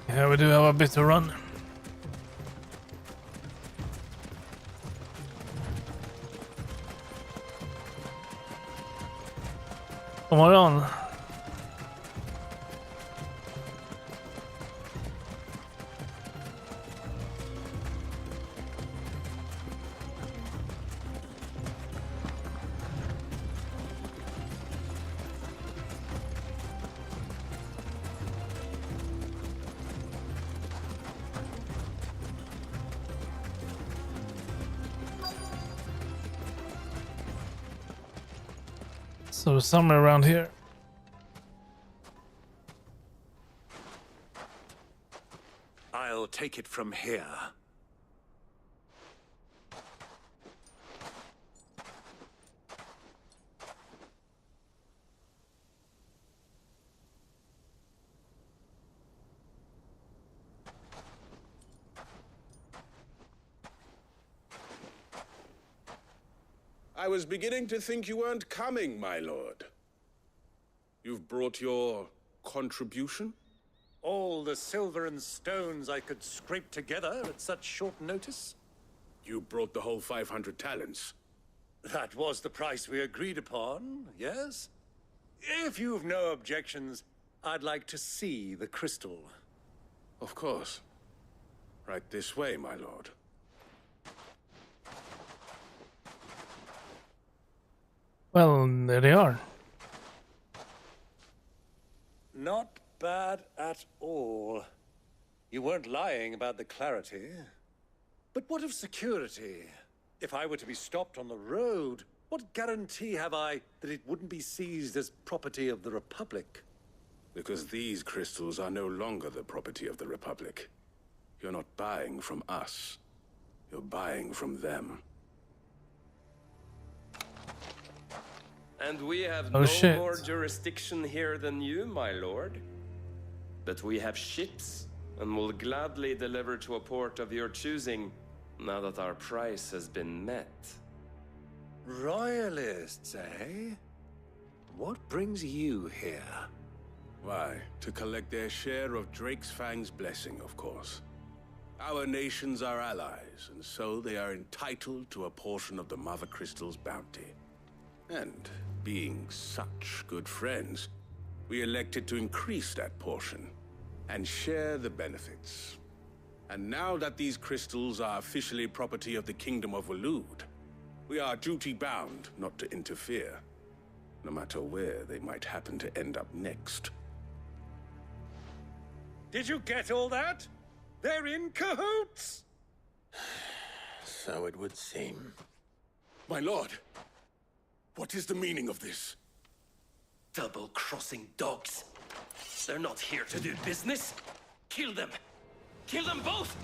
Yeah, we do have a bit to run. Come on. So somewhere around here. I'll take it from here. I was beginning to think you weren't coming, my lord. You've brought your contribution? All the silver and stones I could scrape together at such short notice? You brought the whole 500 talents. That was the price we agreed upon, yes? If you've no objections, I'd like to see the crystal. Of course. Right this way, my lord. Well, there they are. Not bad at all. You weren't lying about the clarity. But what of security? If I were to be stopped on the road, what guarantee have I that it wouldn't be seized as property of the Republic? Because these crystals are no longer the property of the Republic. You're not buying from us. You're buying from them. And we have Oh, no shit. more jurisdiction here than you, my lord. But we have ships, and will gladly deliver to a port of your choosing, now that our price has been met. Royalists, eh? What brings you here? Why, to collect their share of Drake's Fang's blessing, of course. Our nations are allies, and so they are entitled to a portion of the Mother Crystal's bounty. And being such good friends, we elected to increase that portion and share the benefits. And now that these crystals are officially property of the Kingdom of Waloed, we are duty-bound not to interfere, no matter where they might happen to end up next. Did you get all that? They're in cahoots! So it would seem. My lord, what is the meaning of this? Double-crossing dogs. They're not here to do business. Kill them. Kill them both!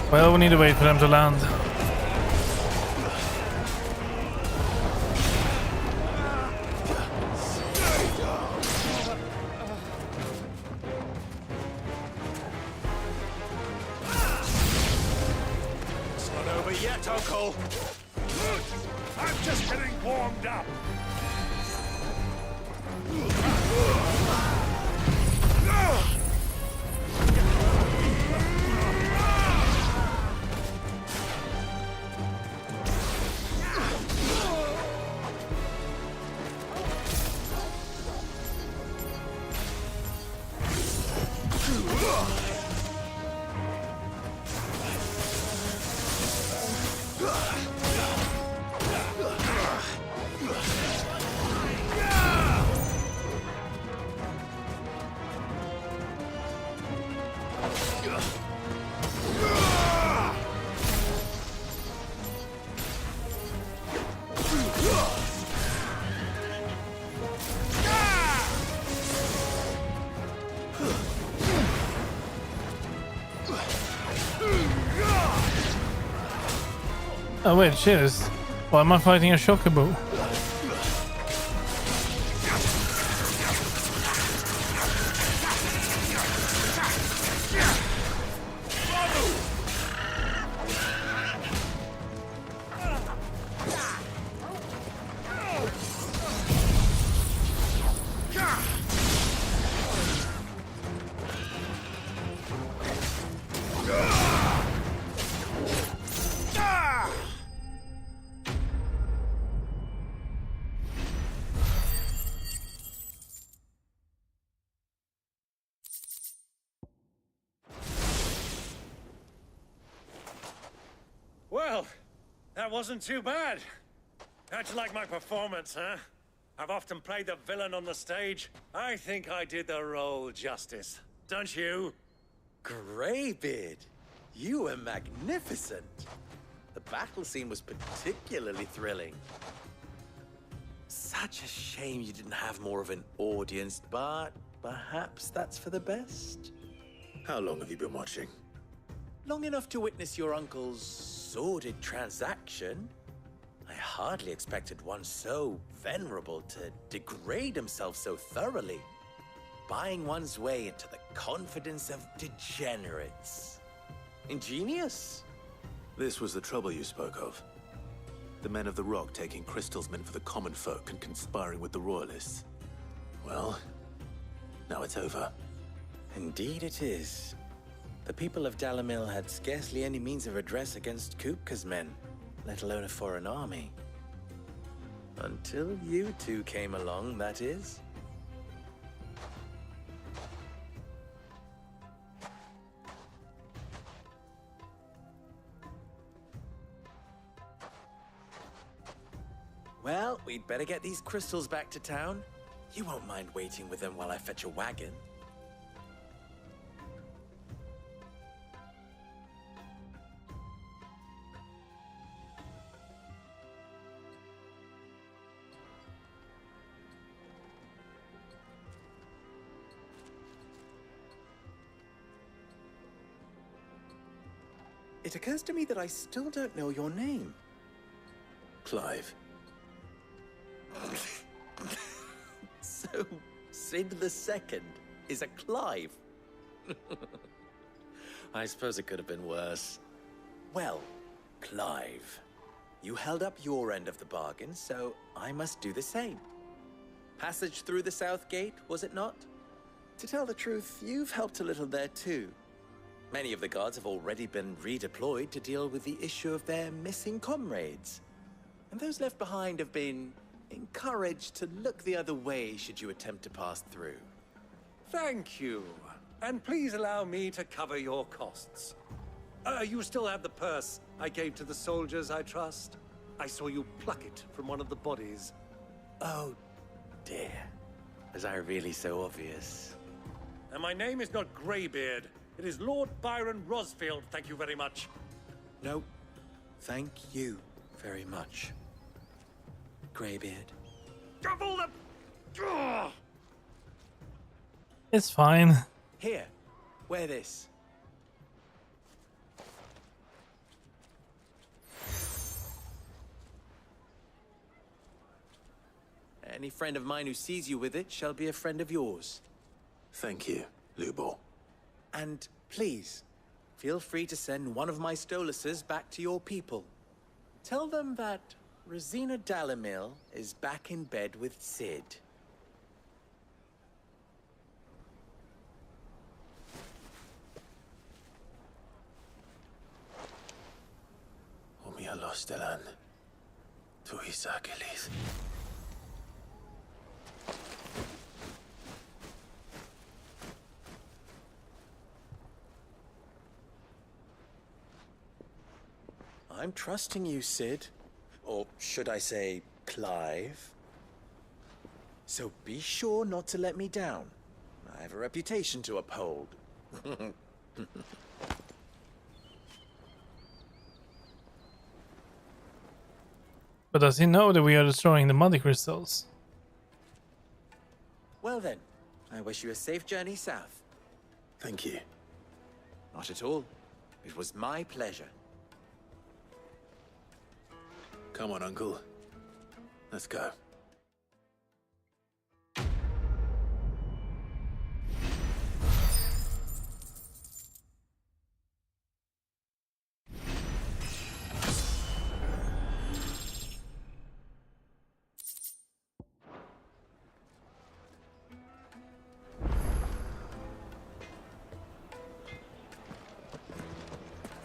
Well, we need to wait for them to land. It's not over yet, Uncle. I'm just getting warmed up. Oh wait, shit, why am I fighting a Chocobo? Well, that wasn't too bad. How'd you like my performance, huh? I've often played the villain on the stage. I think I did the role justice. Don't you? Greybeard, you were magnificent. The battle scene was particularly thrilling. Such a shame you didn't have more of an audience, but perhaps that's for the best. How long have you been watching? Long enough to witness your uncle's sordid transaction. I hardly expected one so venerable to degrade himself so thoroughly, buying one's way into the confidence of degenerates. Ingenious. This was the trouble you spoke of. The men of the Rock taking crystals meant for the common folk and conspiring with the Royalists. Well, now it's over. Indeed it is. The people of Dalamil had scarcely any means of redress against Kupka's men, let alone a foreign army. Until you two came along, that is. Well, we'd better get these crystals back to town. You won't mind waiting with them while I fetch a wagon. It occurs to me that I still don't know your name. Clive. So, Sid the Second is a Clive? I suppose it could have been worse. Well, Clive, you held up your end of the bargain, so I must do the same. Passage through the South Gate, was it not? To tell the truth, you've helped a little there too. Many of the guards have already been redeployed to deal with the issue of their missing comrades. And those left behind have been encouraged to look the other way should you attempt to pass through. Thank you. And please allow me to cover your costs. You still have the purse I gave to the soldiers, I trust? I saw you pluck it from one of the bodies. Oh, dear. Was I really so obvious? And my name is not Greybeard. It is Lord Byron Rosfield, thank you very much. No, thank you very much, Greybeard. Double the... It's fine. Here, wear this. Any friend of mine who sees you with it shall be a friend of yours. Thank you, Lubor. And please, feel free to send one of my Stoluses back to your people. Tell them that Rosina Dalamil is back in bed with Sid. Omia Lostelan. Tuisakelis. I'm trusting you, Sid. Or should I say, Clive? So be sure not to let me down. I have a reputation to uphold. But does he know that we are destroying the muddy crystals? Well then, I wish you a safe journey south. Thank you. Not at all. It was my pleasure. Come on, Uncle. Let's go.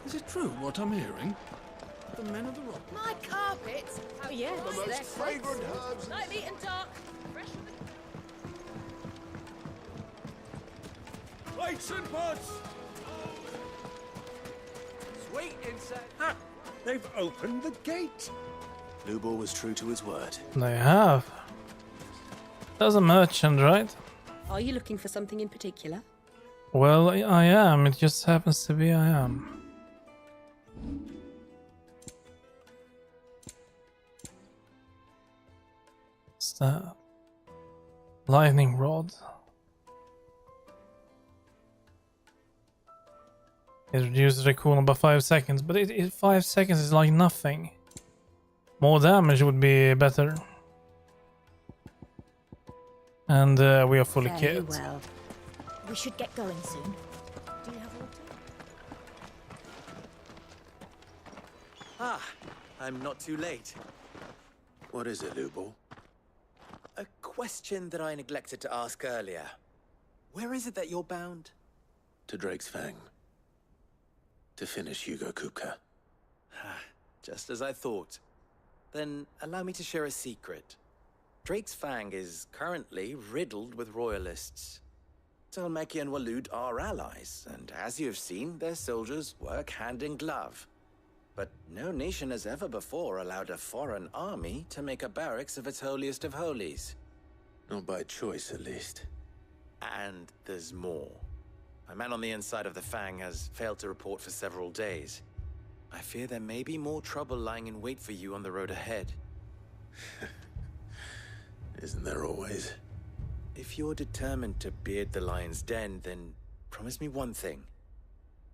Is it true what I'm hearing? The men of the rock. My carpets? Oh yeah, The most fragrant herbs. Lightly and dark. Fresh from the... Plates and pots! Sweet insect. Ha! They've opened the gate. Lubor was true to his word. They have. That's a merchant, right? Are you looking for something in particular? Well, I am. It just happens to be I am. What's that? Lightning rod. It reduces the cooldown by 5 seconds, but 5 seconds is like nothing. More damage would be better. And we are fully Very kit. well. We should get going soon. Do you have water? Ah, I'm not too late. What is it, Lubor? A question that I neglected to ask earlier. Where is it that you're bound? To Drake's Fang. To finish Hugo Kupka. Just as I thought. Then allow me to share a secret. Drake's Fang is currently riddled with royalists. Talmeki and Walud are allies, and as you have seen, their soldiers work hand in glove. But no nation has ever before allowed a foreign army to make a barracks of its holiest of holies. Not by choice, at least. And there's more. A man on the inside of the Fang has failed to report for several days. I fear there may be more trouble lying in wait for you on the road ahead. Isn't there always? If you're determined to beard the lion's den, then promise me one thing.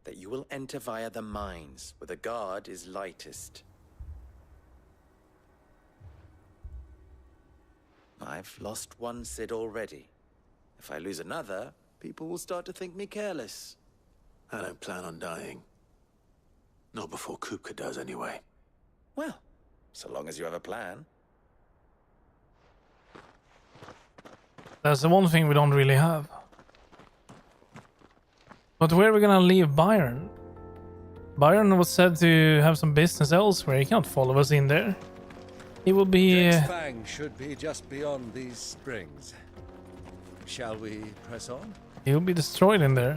That you will enter via the mines, where the guard is lightest. I've lost one Sid already. If I lose another, people will start to think me careless. I don't plan on dying. Not before Kupka does, anyway. Well, so long as you have a plan. That's the one thing we don't really have. But where are we gonna leave Byron? Byron was said to have some business elsewhere. He can't follow us in there. He will be... Drake's Fang should be just beyond these springs. Shall we press on? He will be destroyed in there.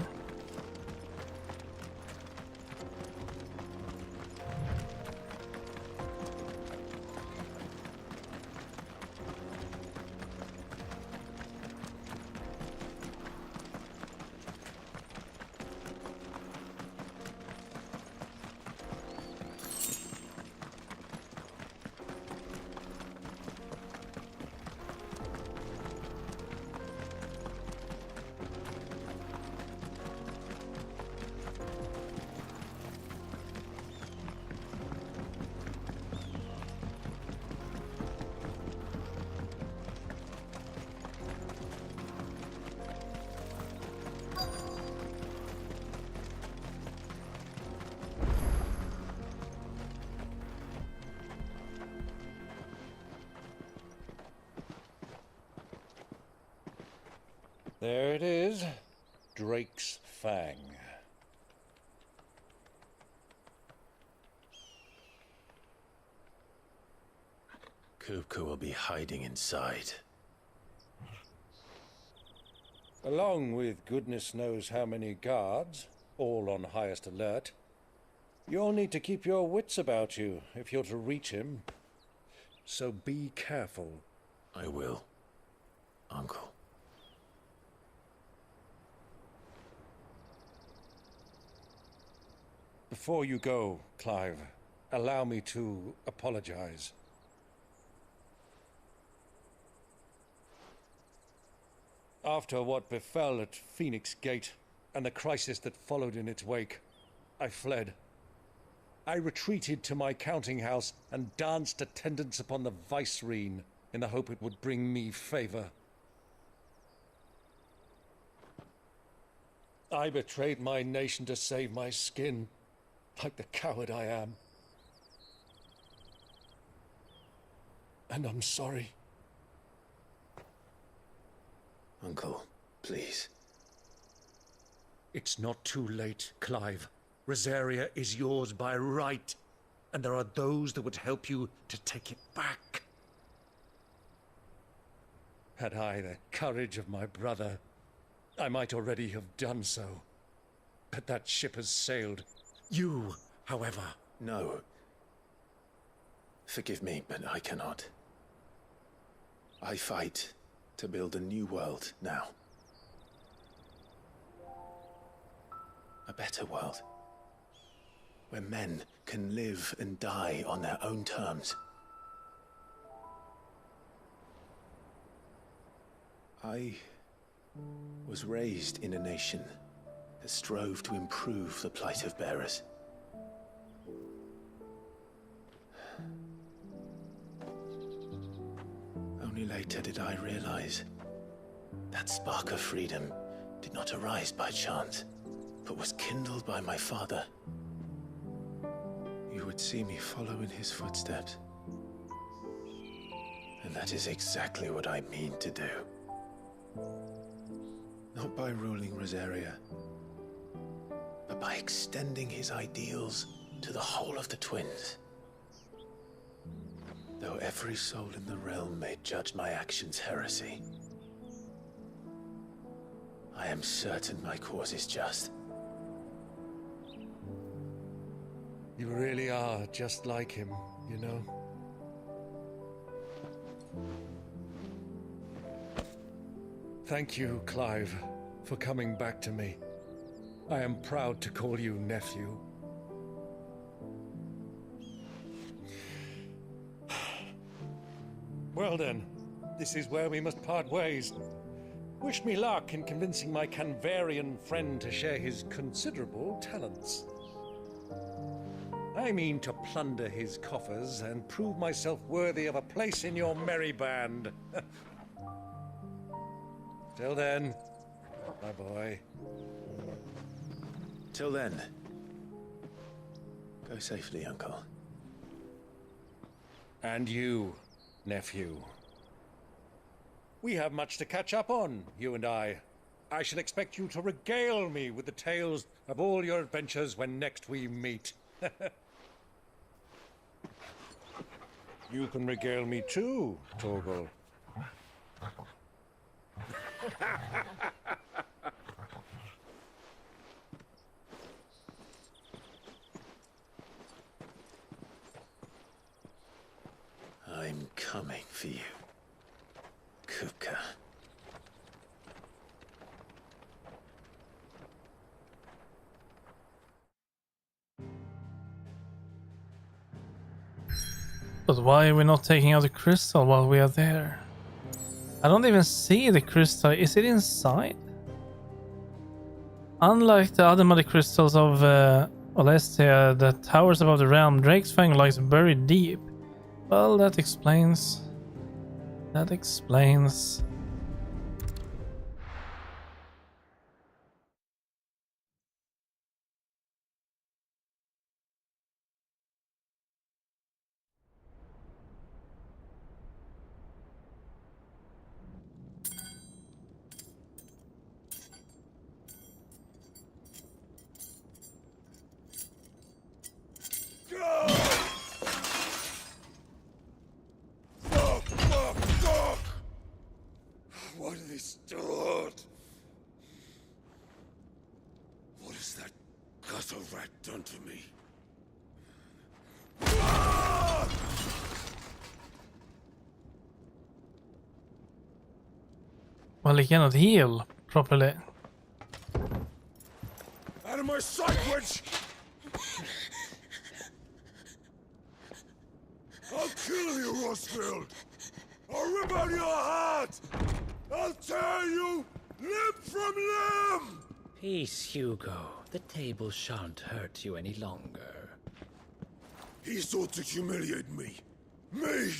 There it is. Drake's Fang. Kupka will be hiding inside. Along with goodness knows how many guards, all on highest alert. You'll need to keep your wits about you if you're to reach him. So be careful. I will, Uncle. Before you go, Clive, allow me to apologize. After what befell at Phoenix Gate and the crisis that followed in its wake, I fled. I retreated to my counting house and danced attendance upon the vicereine in the hope it would bring me favor. I betrayed my nation to save my skin, like the coward I am. And I'm sorry. Uncle, please. It's not too late, Clive. Rosaria is yours by right, and there are those that would help you to take it back. Had I the courage of my brother, I might already have done so. But that ship has sailed. You, however... No. Forgive me, but I cannot. I fight to build a new world now. A better world. Where men can live and die on their own terms. I was raised in a nation that strove to improve the plight of bearers. Only later did I realize that spark of freedom did not arise by chance, but was kindled by my father. You would see me follow in his footsteps. And that is exactly what I mean to do. Not by ruling Rosaria, but by extending his ideals to the whole of the twins. Though every soul in the realm may judge my actions heresy, I am certain my cause is just. You really are just like him, you know? Thank you, Clive, for coming back to me. I am proud to call you nephew. Well then, this is where we must part ways. Wish me luck in convincing my Canvarian friend to share his considerable talents. I mean to plunder his coffers and prove myself worthy of a place in your merry band. Till then, my boy. Till then, go safely, Uncle. And you, nephew. We have much to catch up on, you and I. I shall expect you to regale me with the tales of all your adventures when next we meet. You can regale me too, Torgal. I'm coming for you, Kupka. But why are we not taking out the crystal while we are there? I don't even see the crystal. Is it inside? Unlike the other muddy crystals of Olestia that towers above the realm, Drake's Fang lies buried deep. Well, that explains. That explains. Why do they still hurt? What has that gutter rat done to me? Well, he cannot heal properly. Out of my sight, witch! I'll kill you, Rosfield! I'll rip out your heart! I'll tear you limb from limb! Peace, Hugo. The table shan't hurt you any longer. He sought to humiliate me. Me!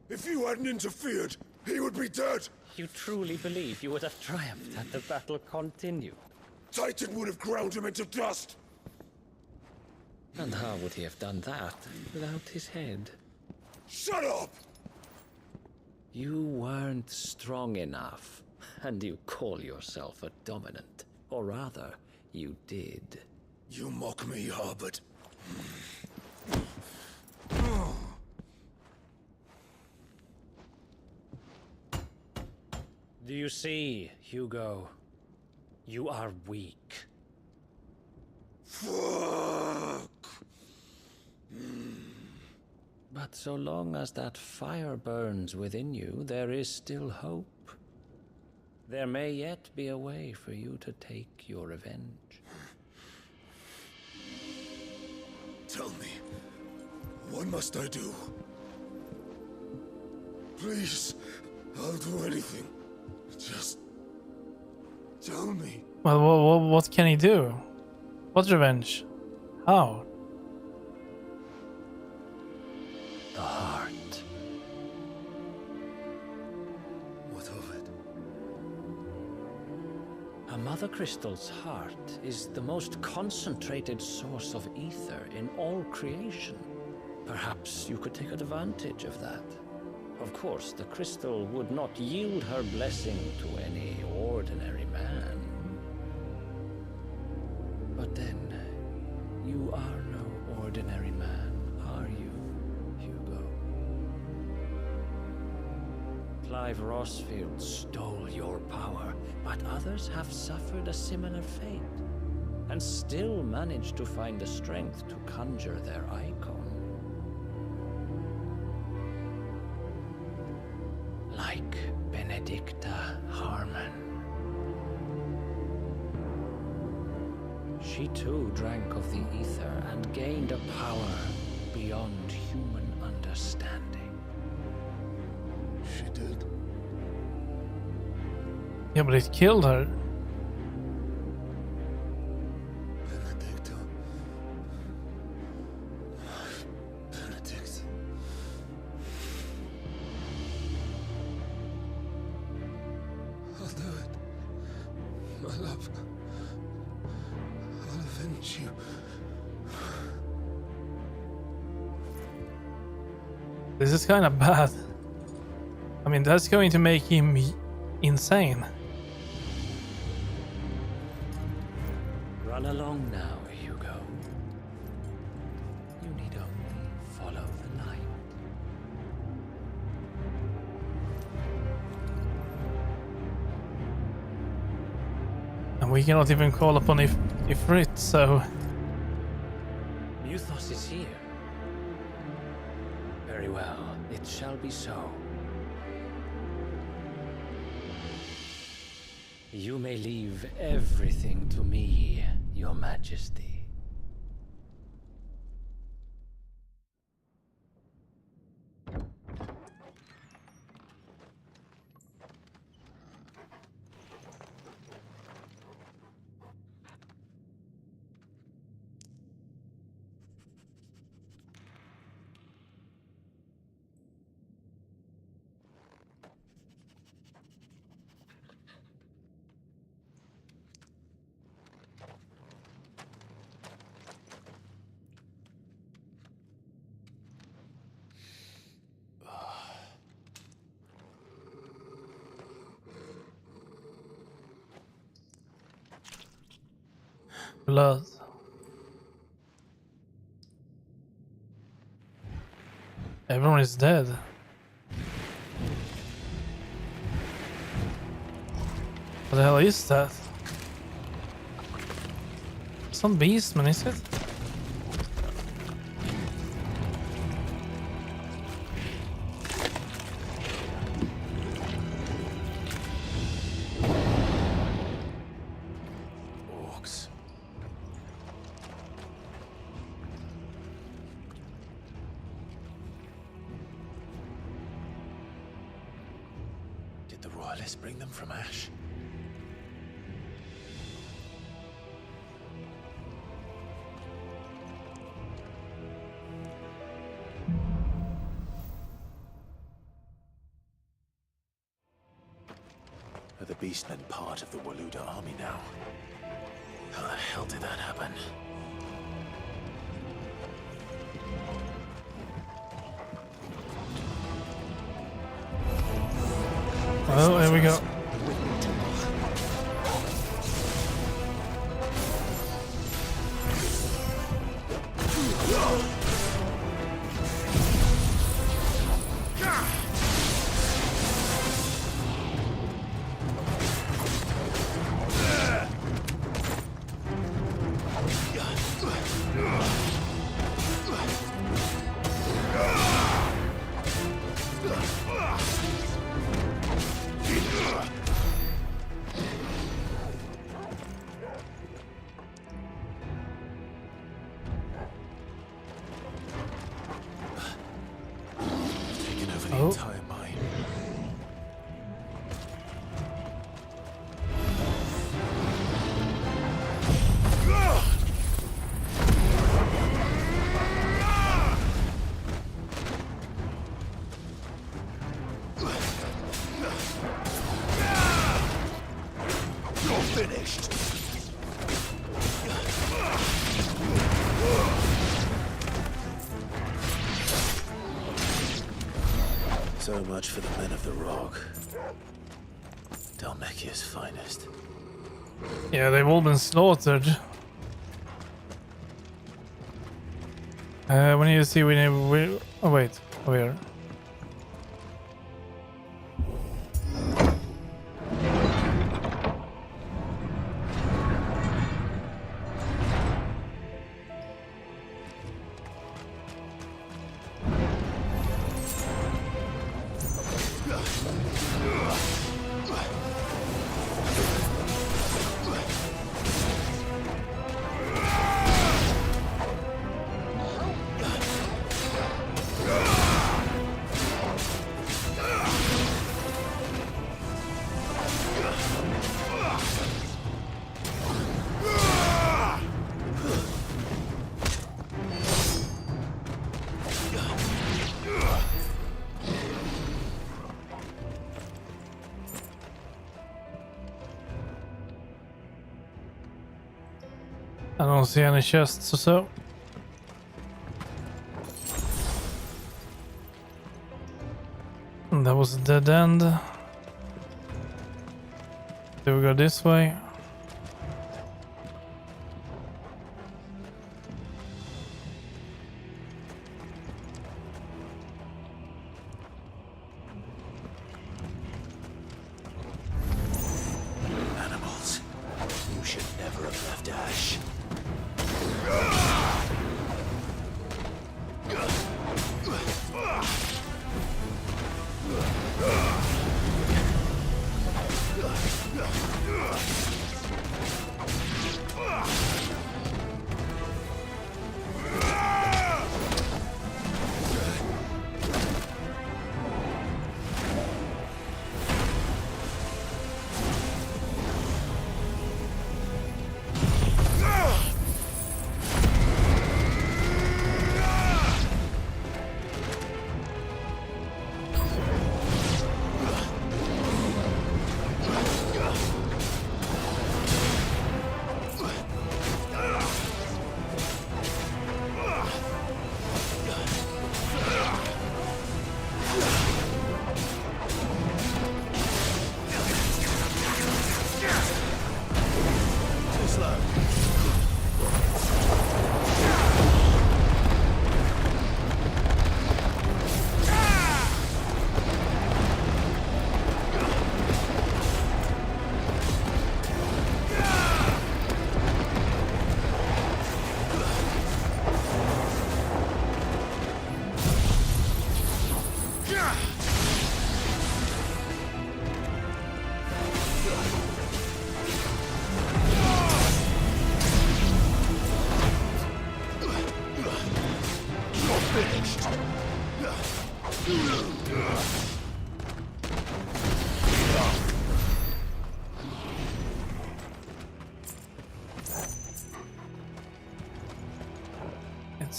If you hadn't interfered, he would be dead! You truly believe you would have triumphed had the battle continued? Titan would have ground him into dust! And how would he have done that without his head? Shut up! You weren't strong enough, and you call yourself a dominant. Or rather, you did. You mock me, Harbert. Do you see, Hugo? You are weak. Fuck! But so long as that fire burns within you, there is still hope. There may yet be a way for you to take your revenge. Tell me, what must I do? Please, I'll do anything. Just tell me. Well, what can he do? What revenge? How? The heart. What of it? A mother crystal's heart is the most concentrated source of ether in all creation. Perhaps you could take advantage of that. Of course, the crystal would not yield her blessing to any ordinary man. But then, you are no ordinary man, are you, Hugo? Clive Rosfield stole your power, but others have suffered a similar fate, and still managed to find the strength to conjure their icon. Like Benedicta Harmon. She too drank of the ether and gained a power beyond human understanding. She did. Yeah, but it killed her. Benedicta. Benedict. I'll do it. My love. I'll avenge you. This is kind of bad. I mean, that's going to make him insane. Run along now, Hugo. You need only follow the light. And we cannot even call upon Ifrit, so... Muthos is here. Very well, it shall be so. You may leave everything to me, Your Majesty. Blood. Everyone is dead. What the hell is that? Some beast, man, is it? Orcs. Did the royalists bring them from Ash? Are the beastmen part of the Waluda army now? How the hell did that happen? Oh, here we go. Taken over the Oh. entire mine. You're finished. So much for the men of the rock. Dalmekia's finest. Yeah, they've all been slaughtered. We need to see. Oh wait, where? I don't see any chests or so. And that was a dead end. Do we go this way? Animals. You should never have left Ash.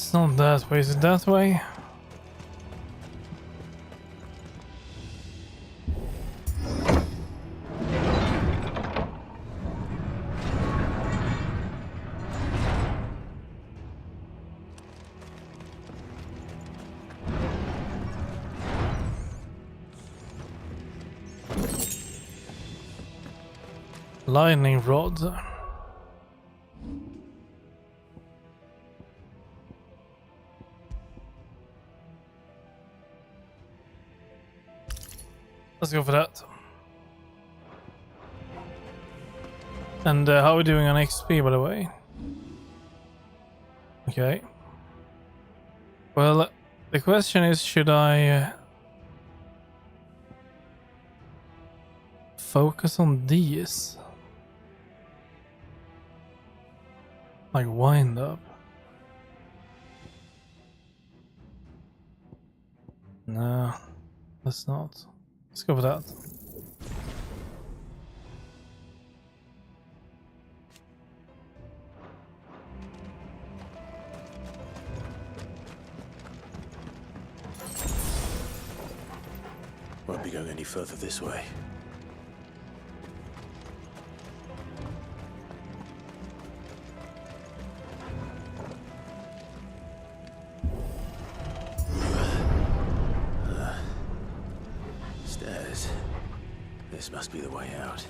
It's not that way, is it that way? Lightning rod. Let's go for that. And how are we doing on XP, by the way? Okay. Well, the question is, should I focus on these? Like wind up? No, let's not. Let's go for that. Won't be going any further this way. Stairs. This must be the way out.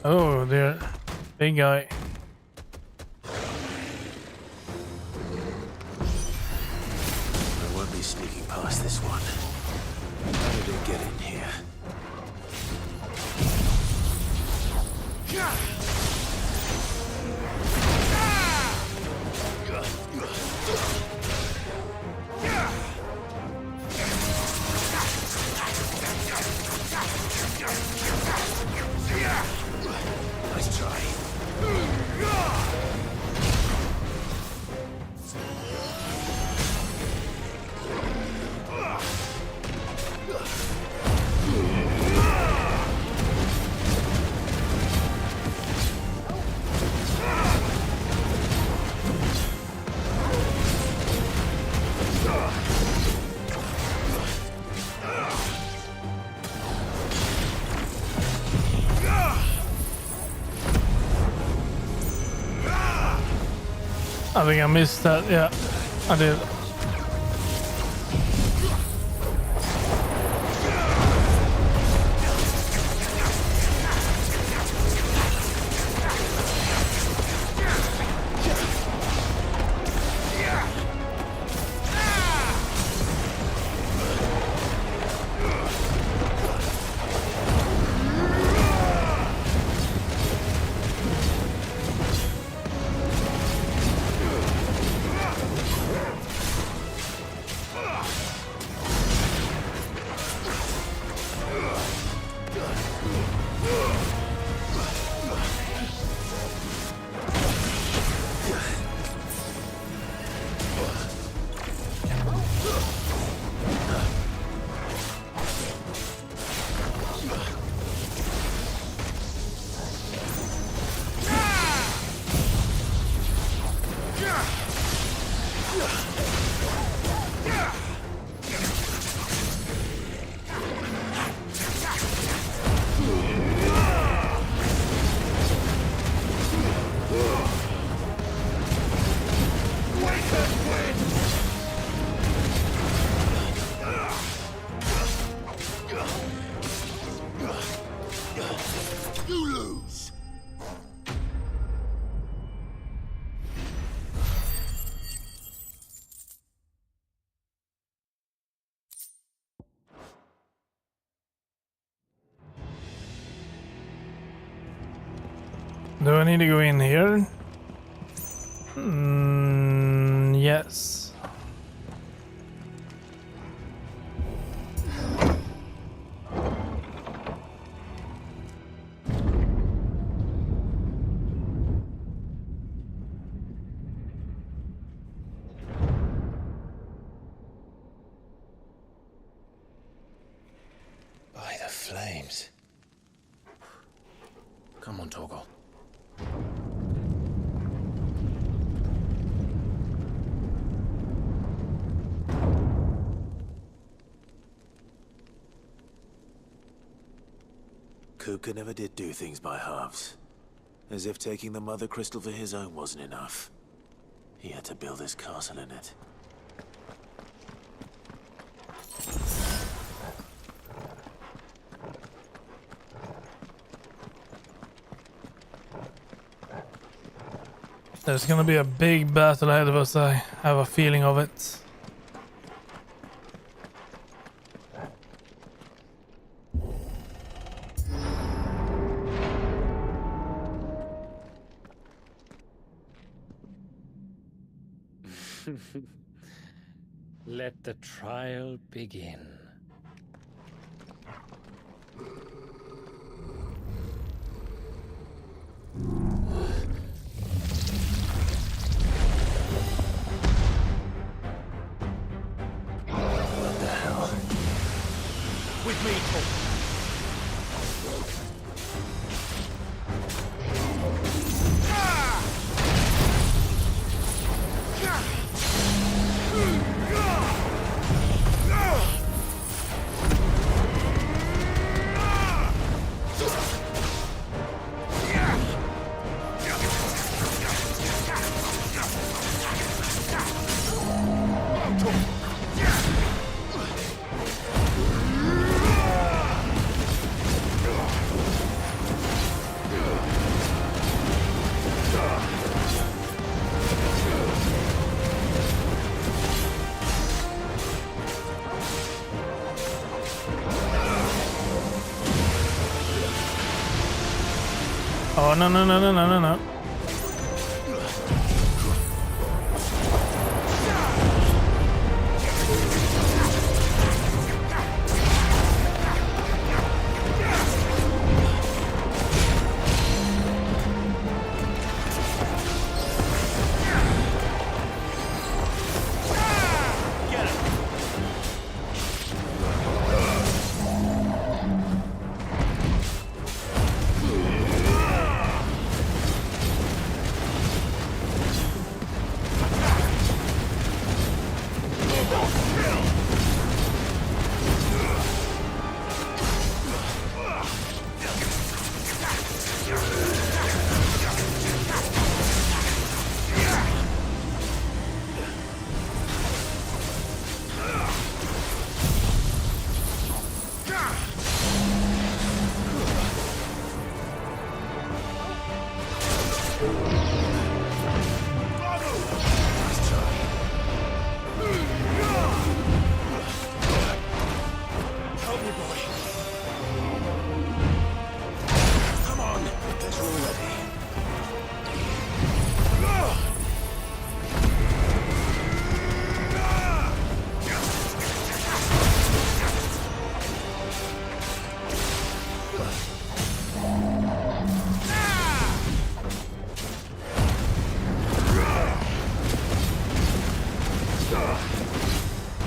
Oh, there, big guy. I won't be sneaking past this one. How did it get in here? Nice try. I think I missed that. Yeah, I did. Do I need to go in here? Yes. By the flames. Come on, Torgal. Kuka never did do things by halves. As if taking the Mother Crystal for his own wasn't enough. He had to build his castle in it. There's gonna be a big battle ahead of us, I have a feeling of it. Let the trial begin. What the hell? With me, Torgal. Oh, no, no, no, no, no, no, no.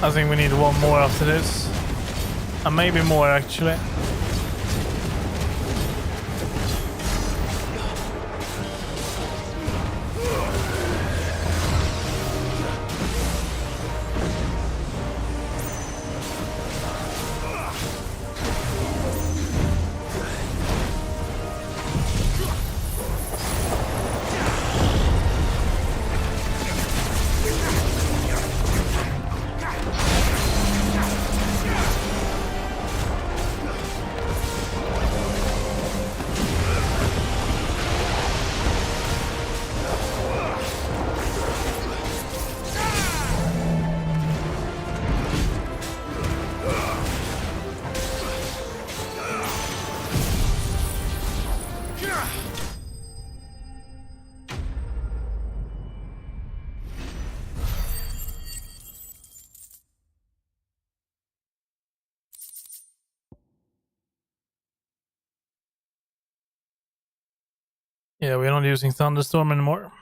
I think we need one more after this. And maybe more actually. Yeah, we're not using Thunderstorm anymore.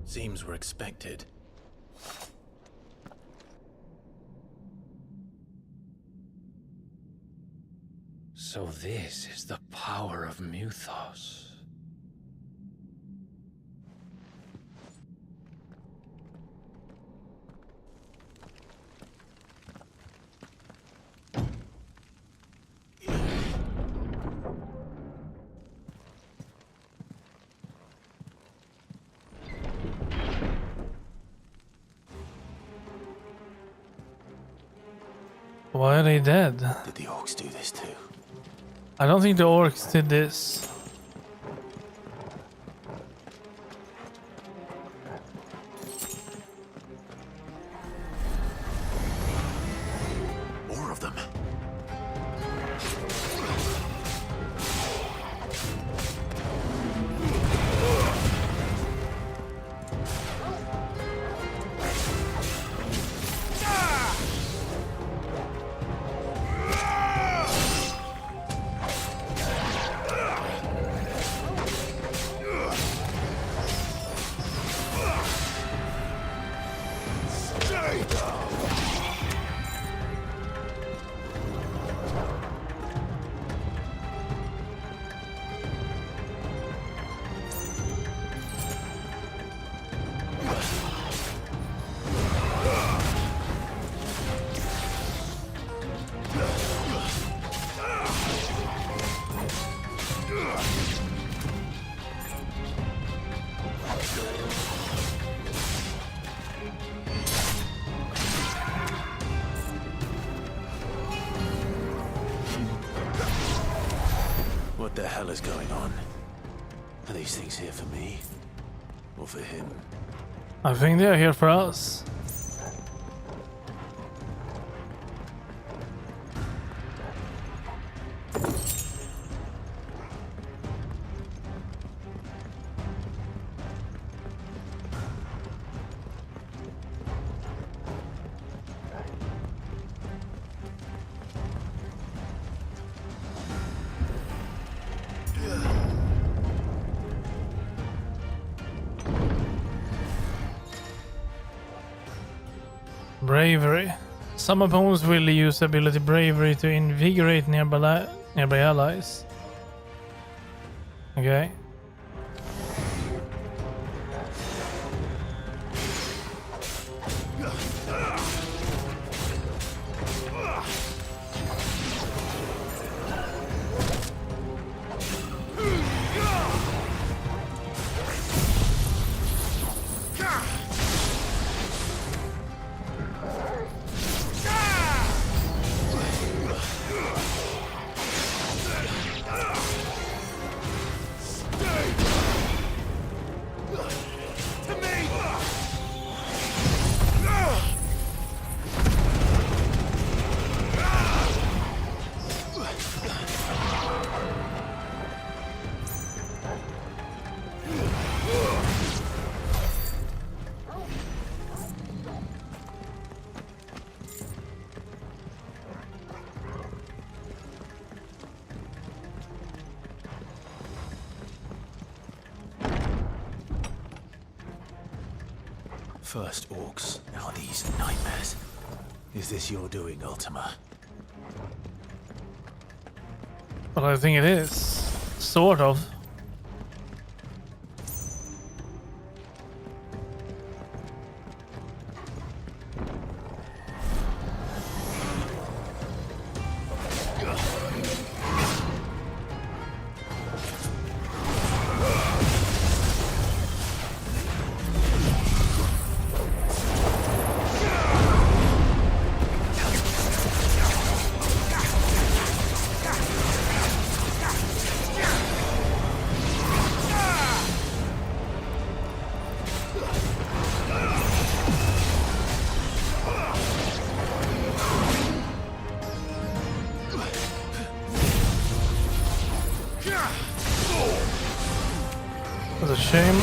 Seems we're expected. So this is the power of Muthos. Why are they dead? Did the orcs do this too? I don't think the orcs did this. More of them. What the hell is going on? Are these things here for me? Or for him? I think they're here for us. Bravery. Some opponents will use the ability Bravery to invigorate nearby allies. Okay. First orcs, now these nightmares. Is this your doing, Ultima? Well, I think it is. Sort of. a shame.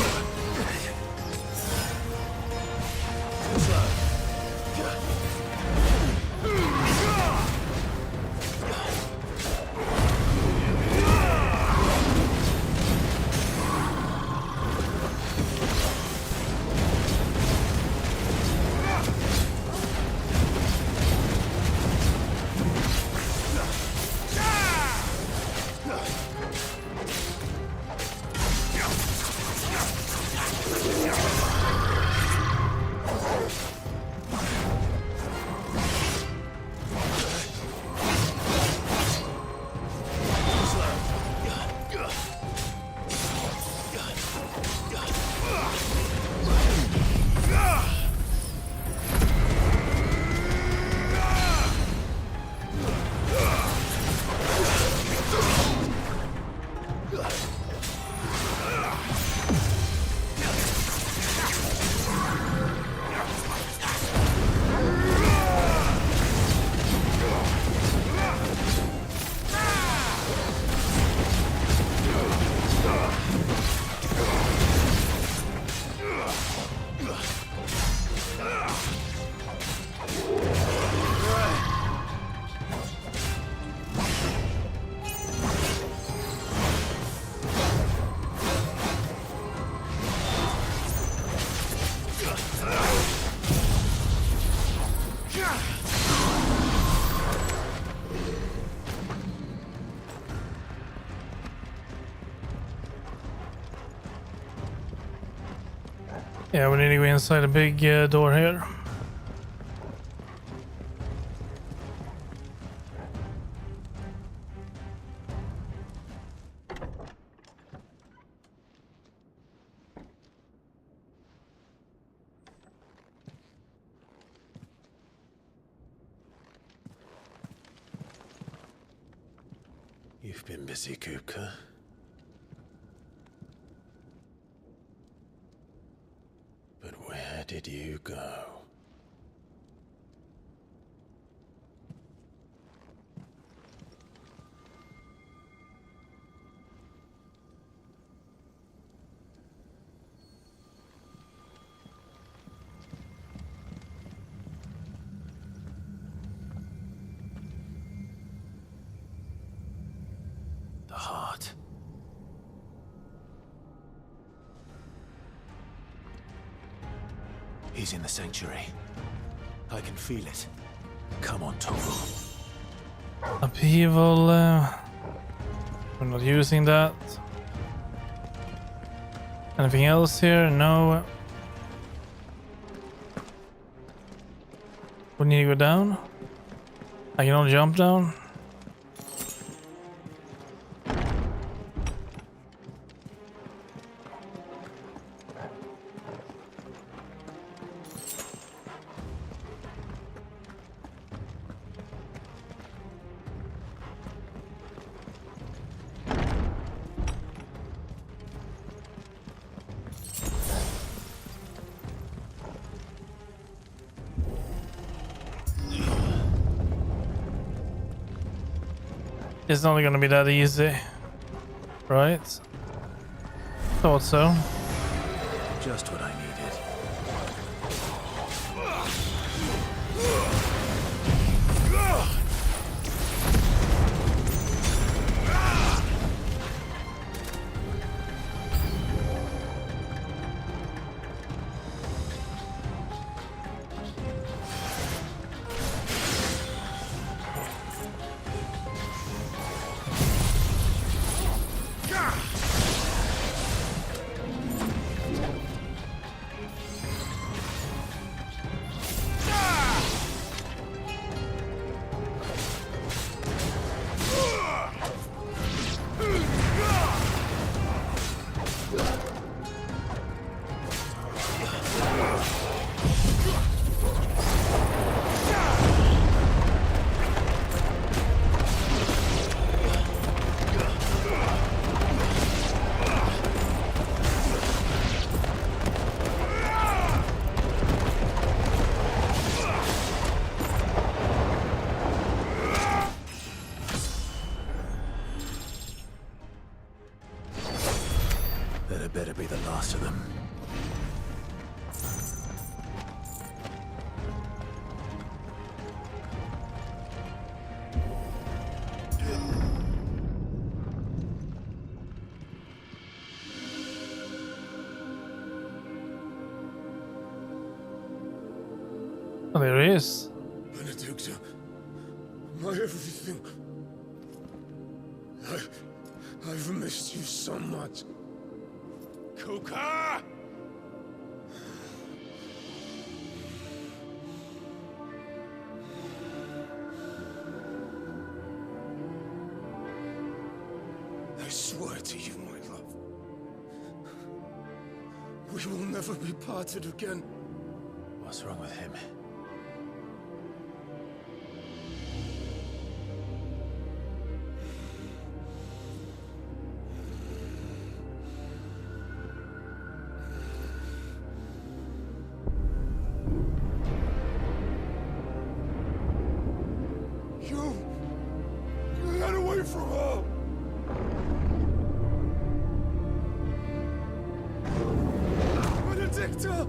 Yeah, we need to go inside the big door here. You've been busy, Kupka. But where did you go? The heart. He's in the sanctuary. I can feel it. Come on, Toggle. Upheaval. We're not using that. Anything else here? No. We need to go down. I can only jump down. It's not gonna be that easy, right? Thought so. Just what I needed. last of them. Oh, there he is. Benedicta, my everything. I've missed you so much. Kuka! I swear to you, my love, we will never be parted again. What's wrong with him? Get away from her! Benedicta!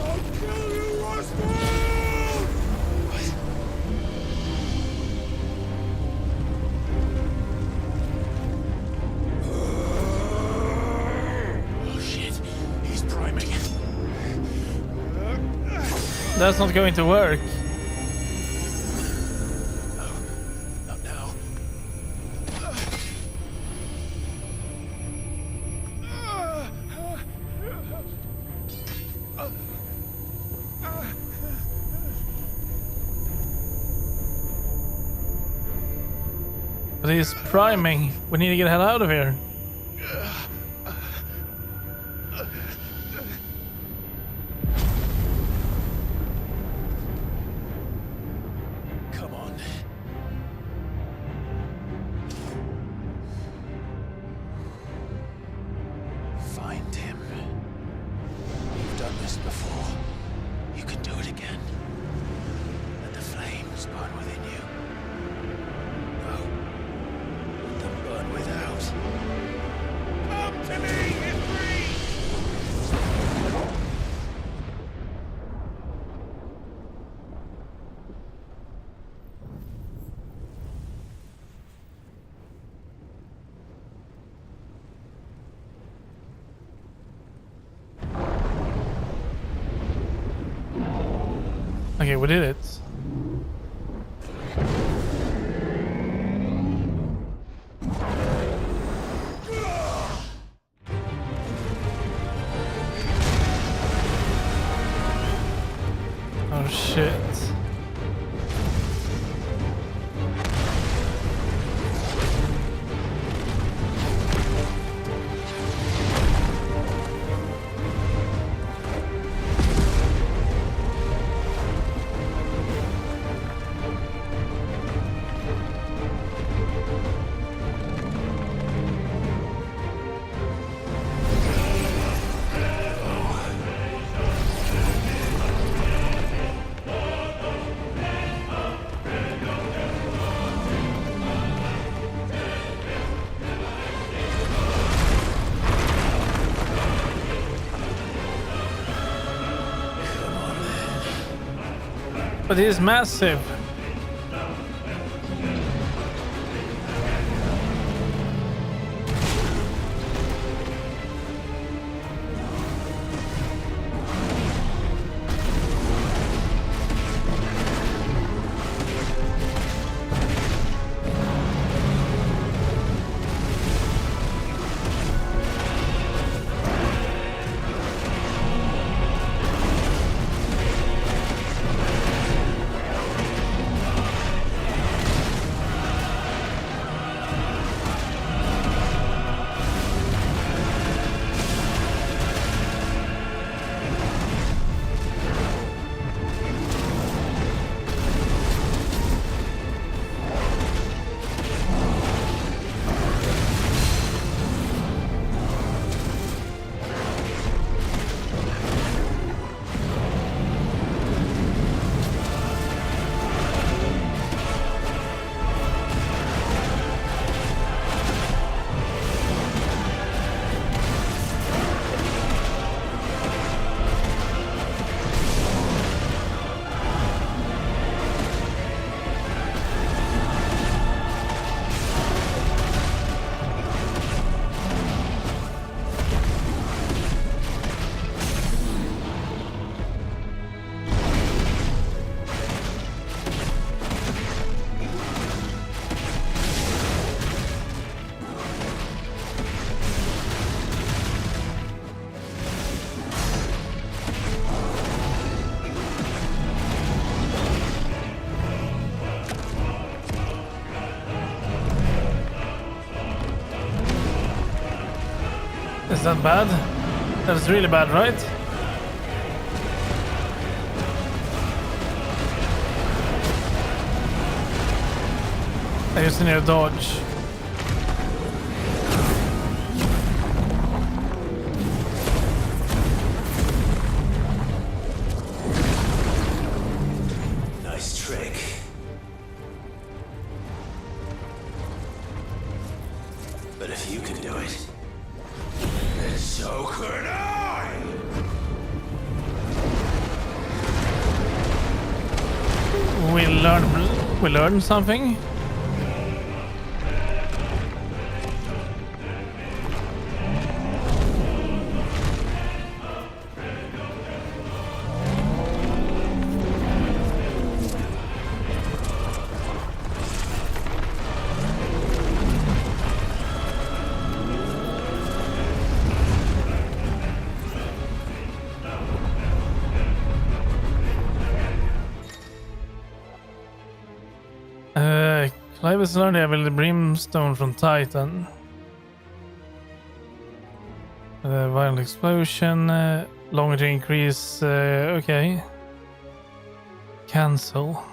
I'll kill you, Roswell! That's not going to work. Not now. But he's priming. We need to get the hell out of here. Find him. You've done this before. You can do it again. Let the flames burn within you. No. Let them burn without. Come to me, Ifrit! Okay, we did it. Oh shit. But it is massive. Is that bad? That's really bad, right? I just need to dodge. Nice trick. But if you can do it, then so could I! We learned something. Clive has learned the brimstone from Titan. Violent explosion, longer to increase. Okay. Cancel.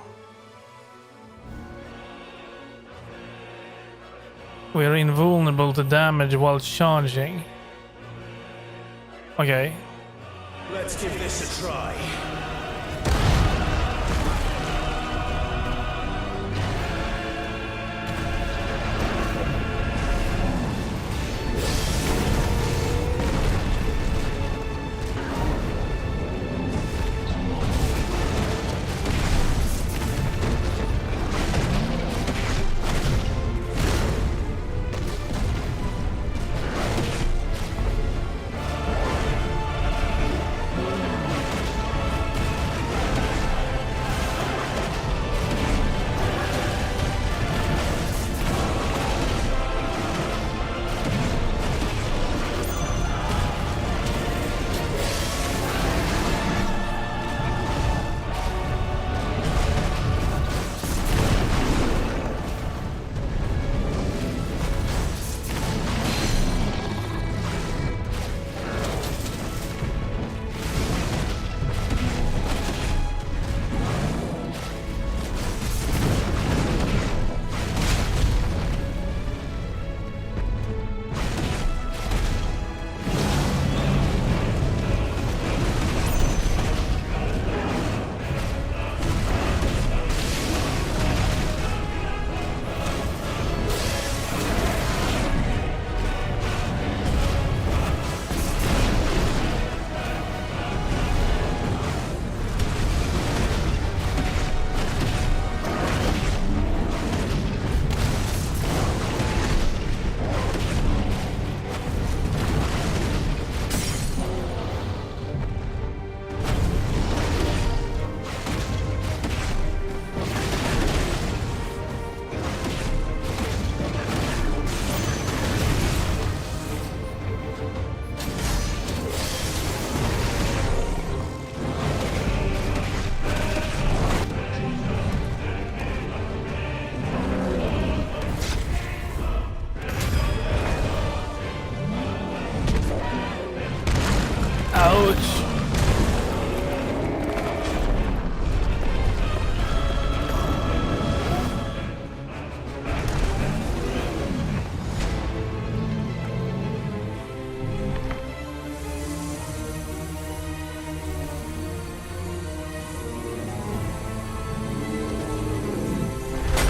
We are invulnerable to damage while charging. Okay. Let's give this a try.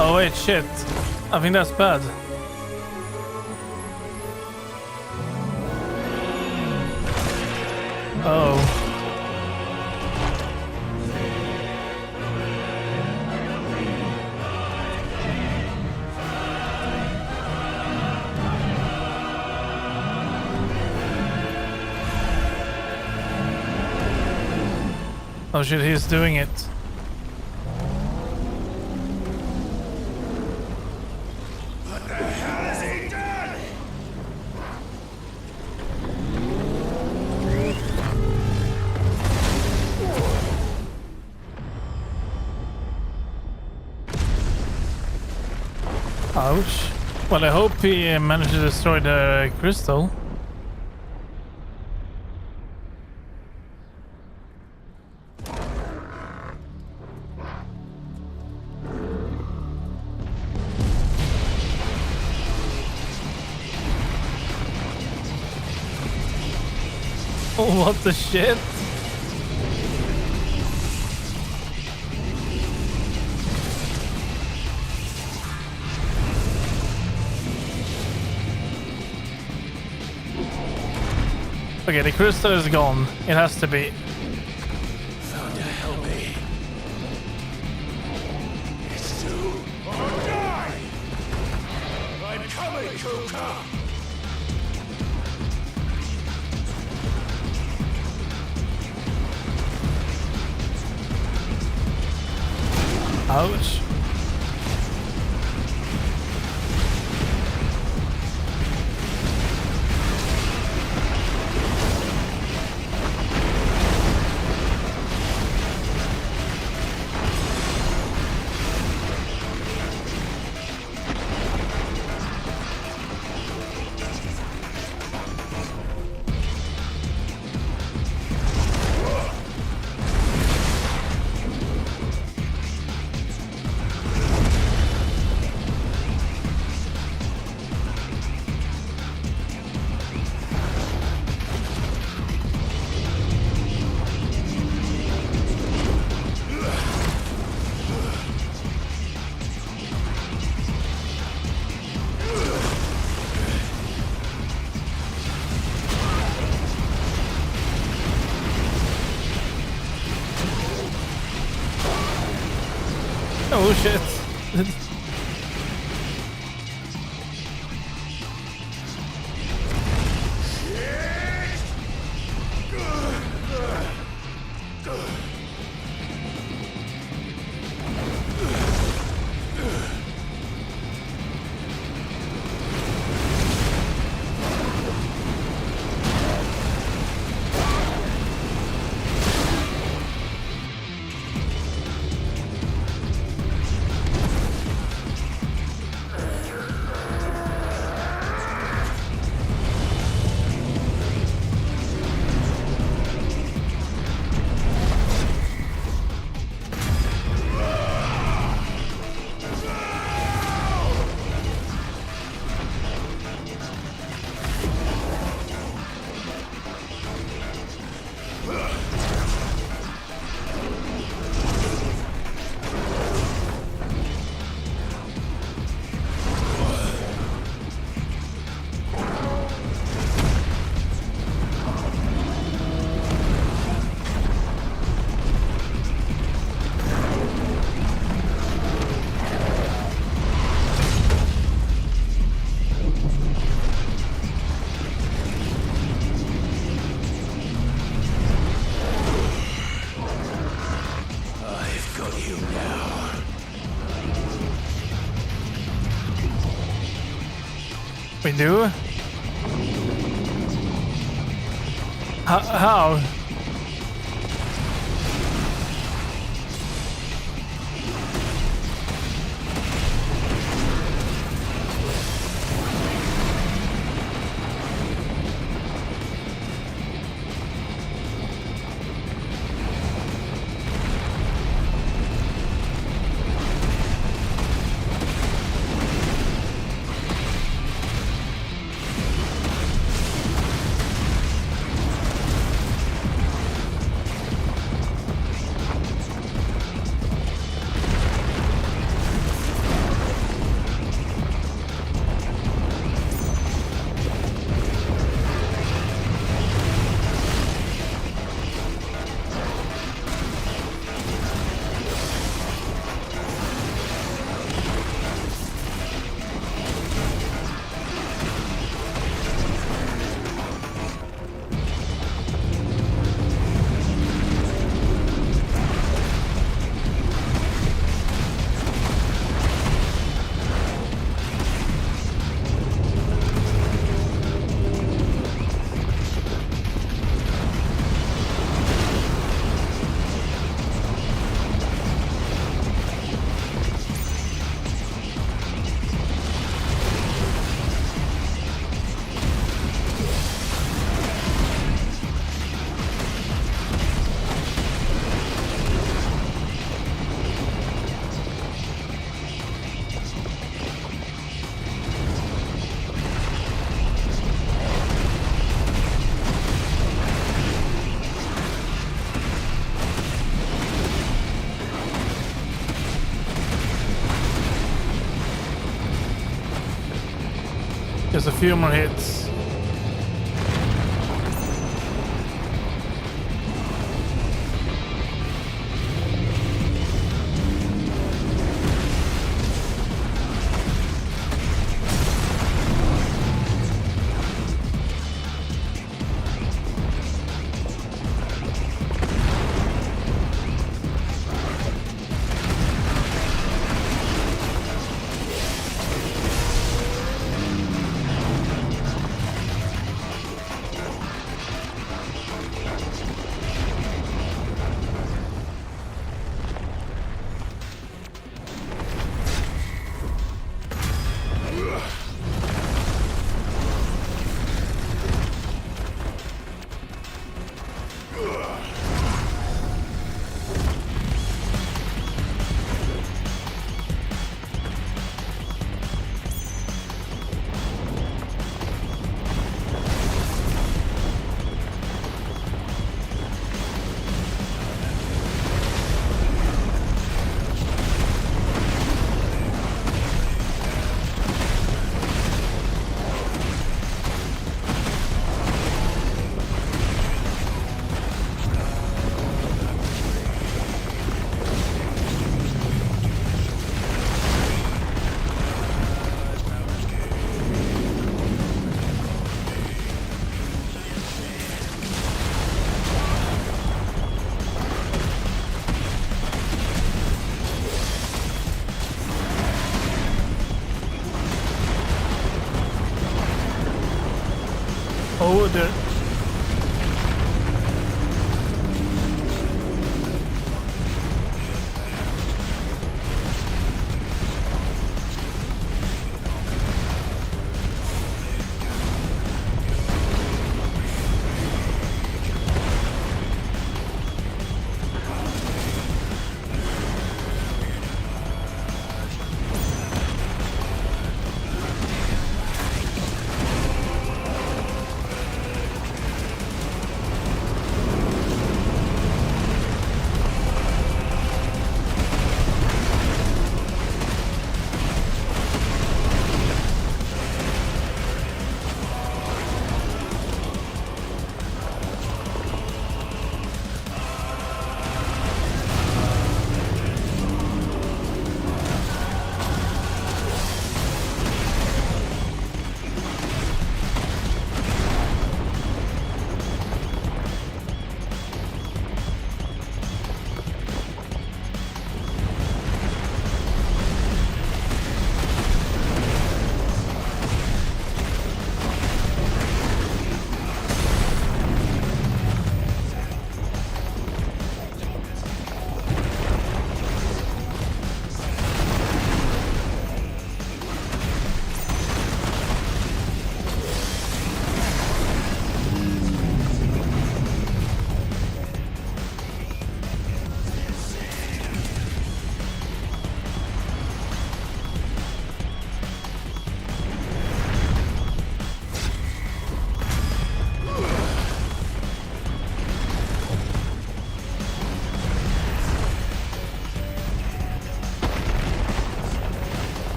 Oh wait, shit. I think that's bad. Oh. Oh shit, he's doing it. Ouch. Well, I hope he managed to destroy the crystal. What the shit? Okay, the crystal is gone. It has to be. Thunder, help me. It's too. Or die! I'm coming, Kuka! Ouch. Oh shit. We do? How? Just a few more hits. Oh, there.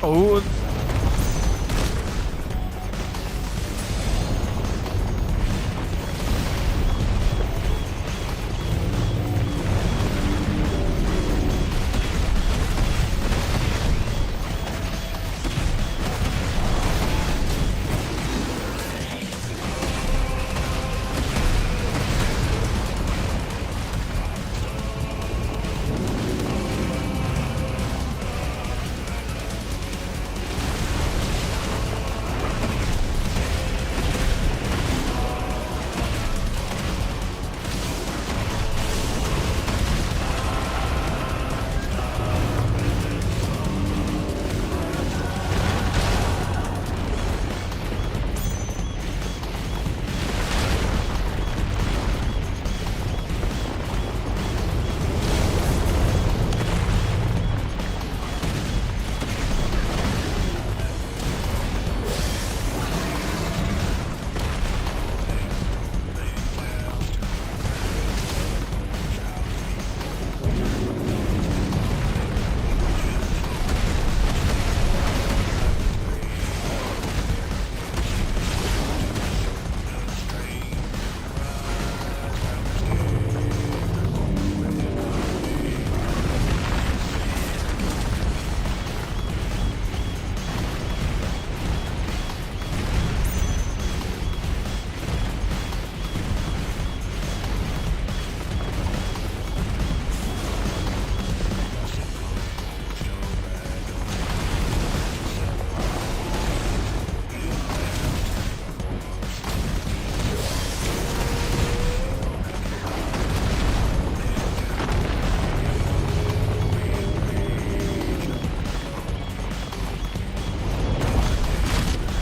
Oh.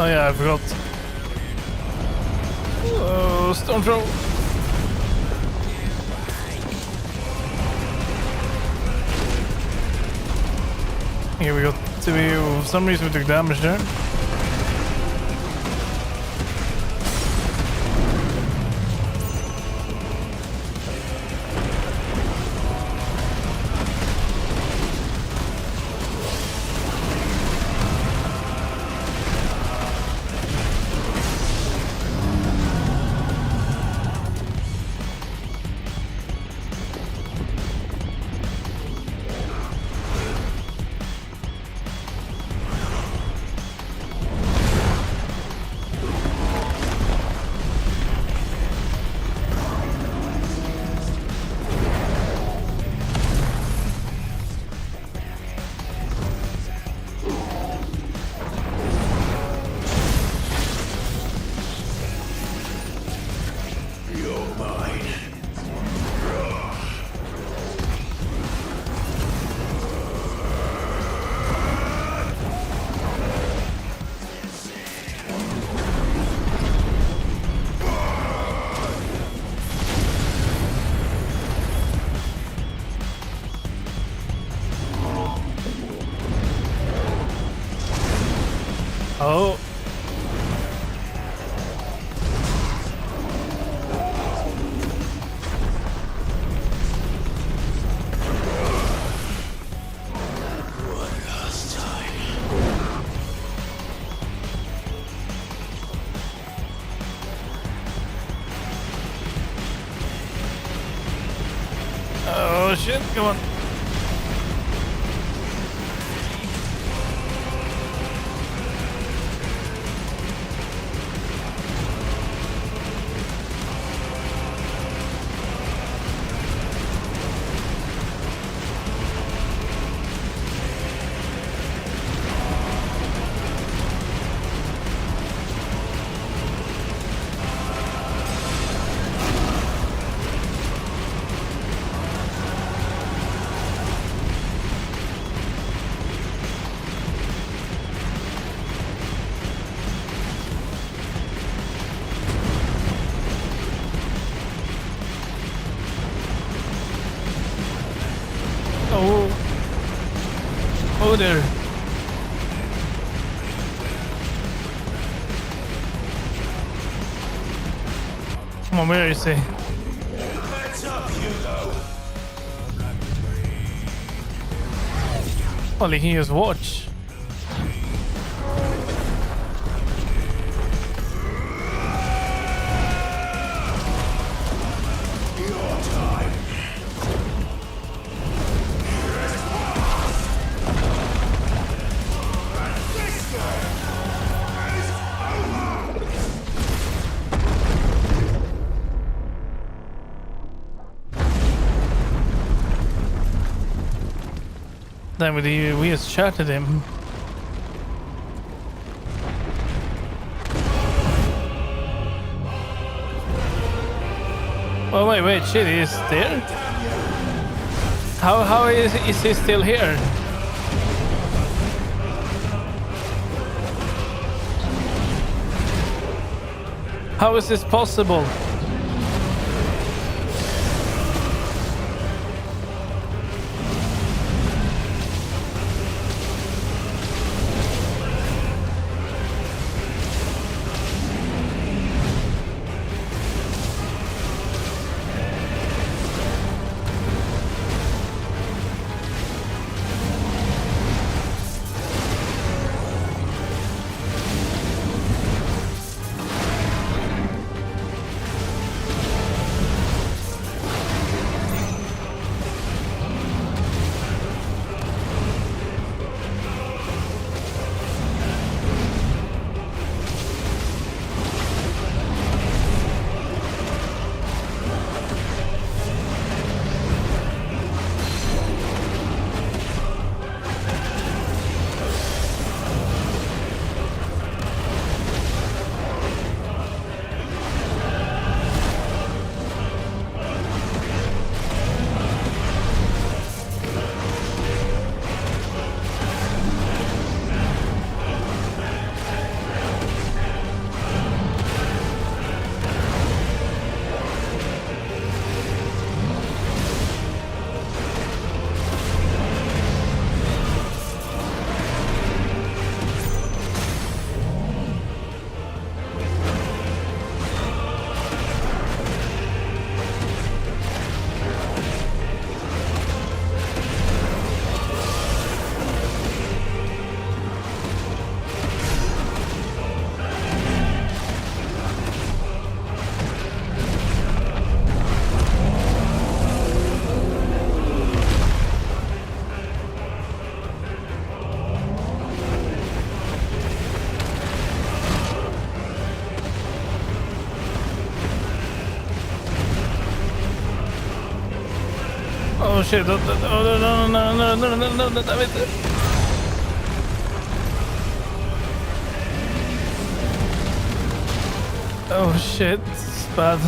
Oh yeah, I forgot. Oh, stone throw. Here we got to be. For some reason we took damage there. Oh. Oh shit, come on. Oh there. Come on, where is he? Heads up, Hugo. Well, he can use watch. Then we just chatted him. Oh wait, shit, he's there? How is he still here? How is this possible? shit! No! Damn it! Oh shit! It's bad.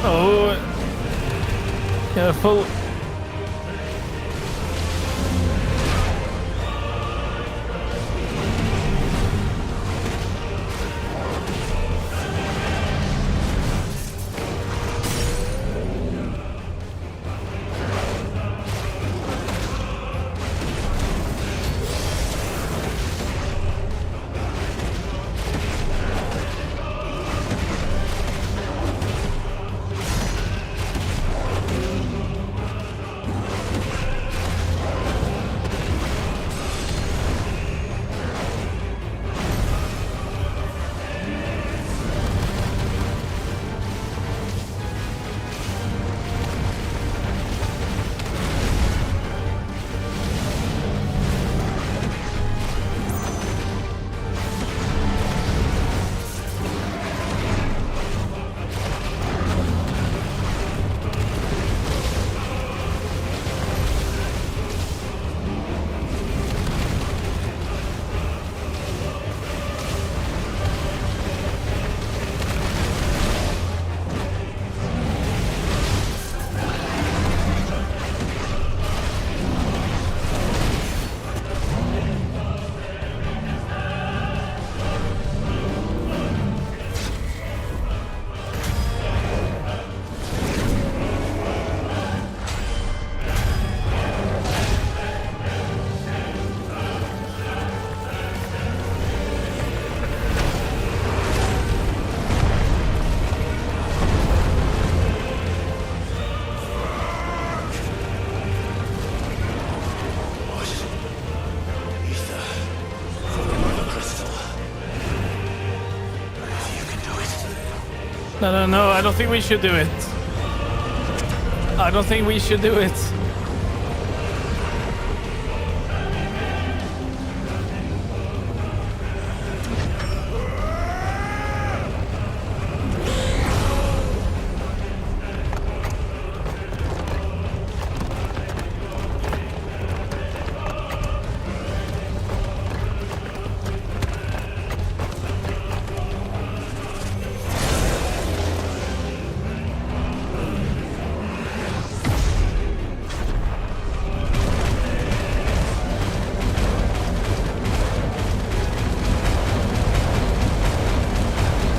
Oh, careful. No, I don't think we should do it. I don't think we should do it.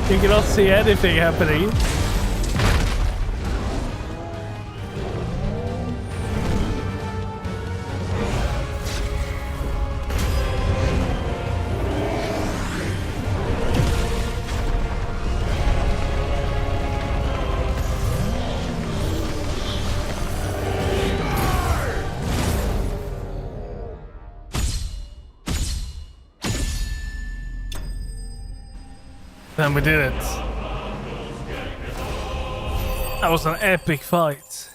You cannot see anything happening. Then we did it. That was an epic fight.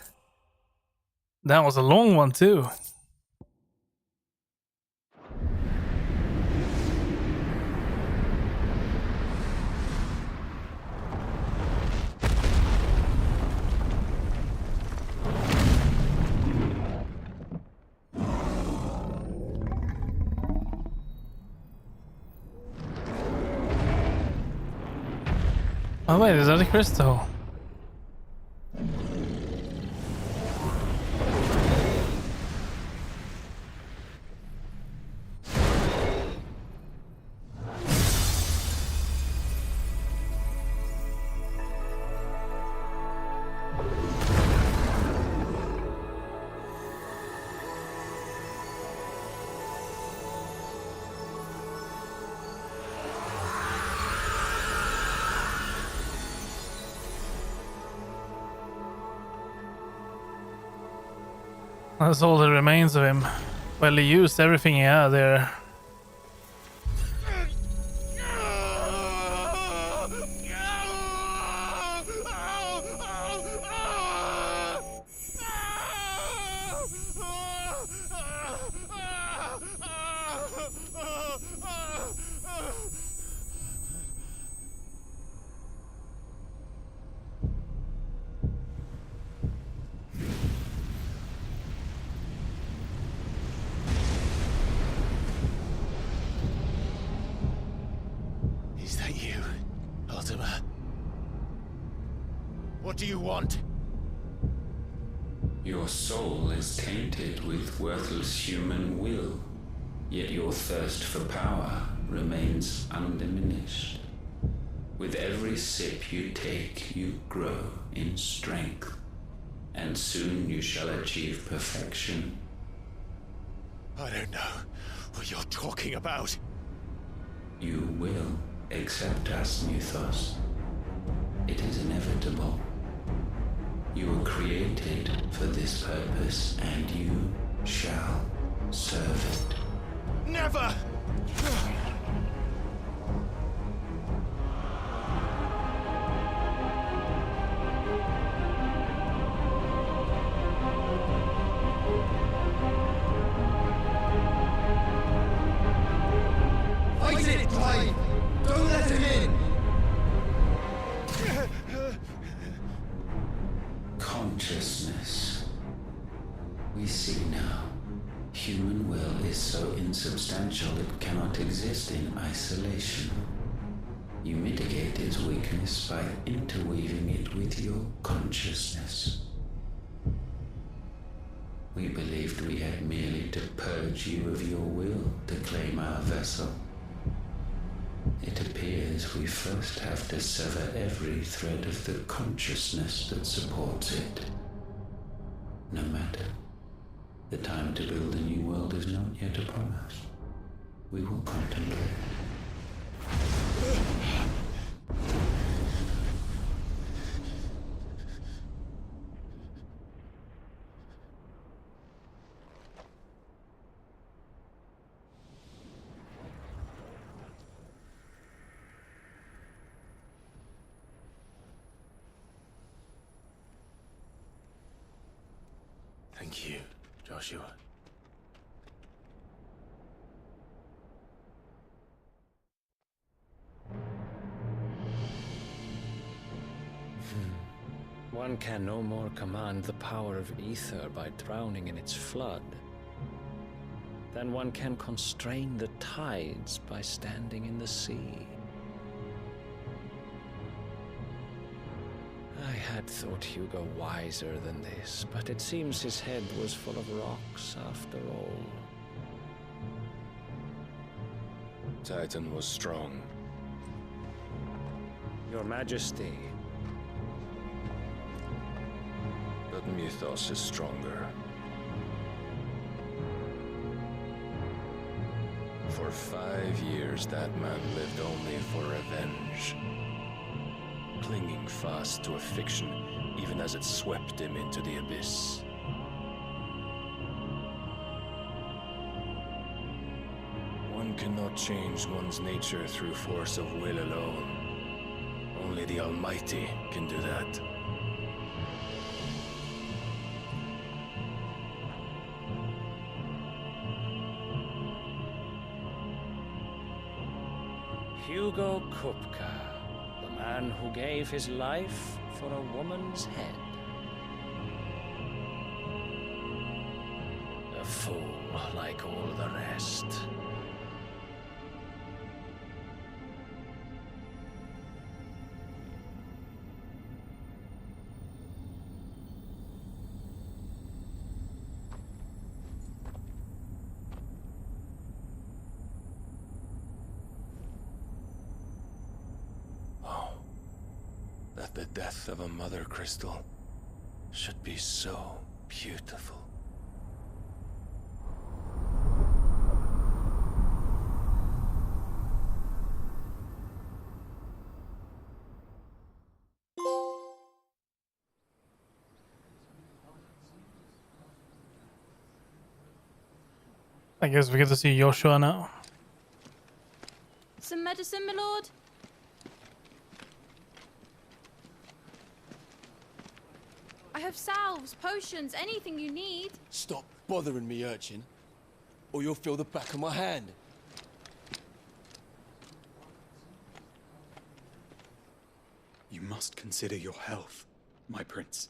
That was a long one too. Oh wait, is that a crystal? That's all that remains of him. Well, he used everything he had there. Is that you, Ultima? What do you want? Your soul is tainted with worthless human will, yet your thirst for power remains undiminished. With every sip you take, you grow in strength, and soon you shall achieve perfection. I don't know what you're talking about. You will accept us, Mythos. It is inevitable. You were created for this purpose, and you shall serve it. Never! Fight it, Clive! Don't let him in! Consciousness. We see now. Human will is so insubstantial it cannot exist in isolation. You mitigate its weakness by interweaving it with your consciousness. We believed we had merely to purge you of your will to claim our vessel. It appears we first have to sever every thread of the consciousness that supports it. No matter. The time to build a new world is not yet upon us. We will contemplate. Thank you, Joshua. One can no more command the power of ether by drowning in its flood than one can constrain the tides by standing in the sea. I had thought Hugo wiser than this, but it seems his head was full of rocks after all. Titan was strong. Your Majesty. But Mythos is stronger. For 5 years, that man lived only for revenge. Clinging fast to a fiction, even as it swept him into the abyss. One cannot change one's nature through force of will alone. Only the Almighty can do that. Hugo Kupka, the man who gave his life for a woman's head. A fool like all the rest. that the death of a mother crystal should be so beautiful. I guess we get to see Joshua now. Some medicine, my lord? I have salves, potions, anything you need. Stop bothering me, urchin, or you'll feel the back of my hand. You must consider your health, my prince.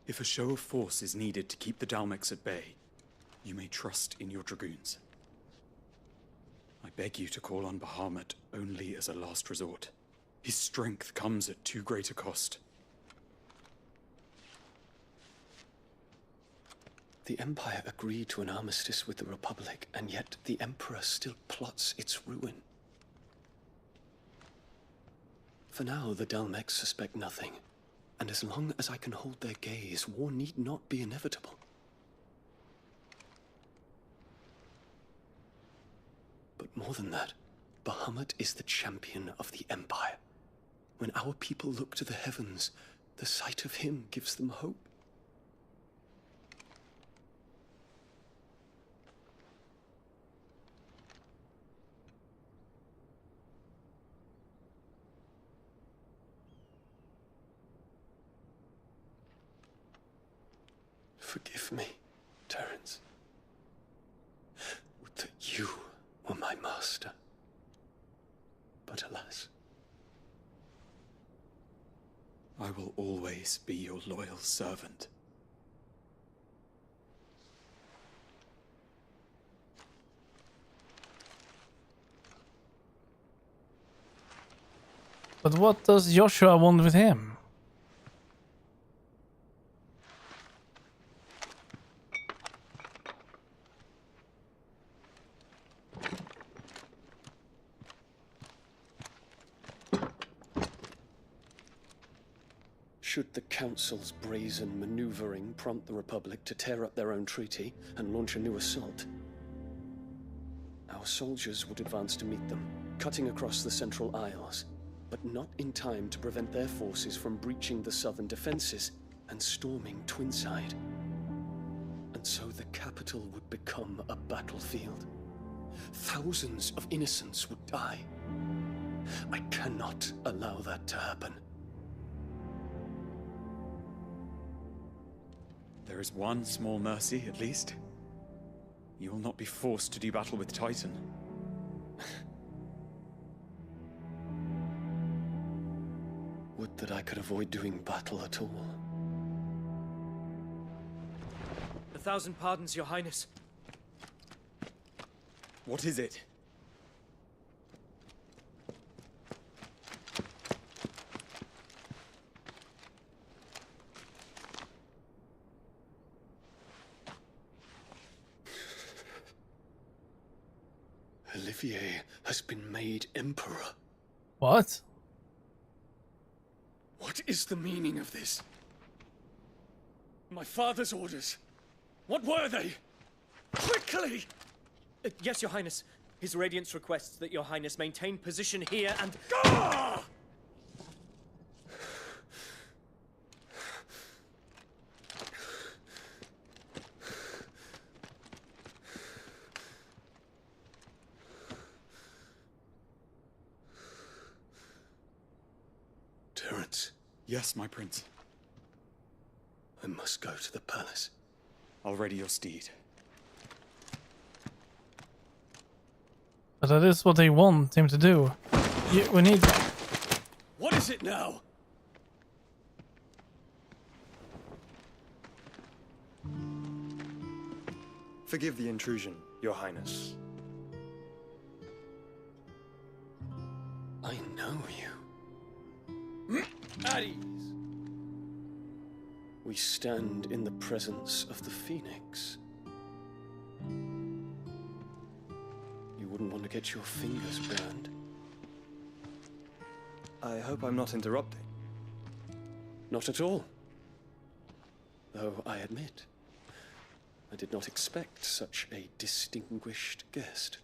If a show of force is needed to keep the Dalmex at bay, you may trust in your dragoons. I beg you to call on Bahamut only as a last resort. His strength comes at too great a cost. The Empire agreed to an armistice with the Republic, and yet the Emperor still plots its ruin. For now, the Dalmex suspect nothing, and as long as I can hold their gaze, war need not be inevitable. But more than that, Bahamut is the champion of the Empire. When our people look to the heavens, the sight of him gives them hope. Forgive me, Terence. Would that you were my master. But alas. I will always be your loyal servant. But what does Joshua want with him? Should the Council's brazen maneuvering prompt the Republic to tear up their own treaty and launch a new assault, our soldiers would advance to meet them, cutting across the Central Isles, but not in time to prevent their forces from breaching the southern defenses and storming Twinside. And so the capital would become a battlefield. Thousands of innocents would die. I cannot allow that to happen. There is one small mercy, at least. You will not be forced to do battle with Titan. Would that I could avoid doing battle at all. 1,000 pardons, Your Highness. What is it? Olivier has been made Emperor. What? What is the meaning of this? My father's orders. What were they? Quickly! Yes, Your Highness. His Radiance requests that Your Highness maintain position here and... Ah! Terence. Yes, my prince. I must go to the palace. I'll ready your steed. But that is what they want him to do. We need... What is it now? Forgive the intrusion, Your Highness. I know you. At ease. We stand in the presence of the Phoenix. You wouldn't want to get your fingers burned. I hope I'm not interrupting. Not at all. Though I admit, I did not expect such a distinguished guest.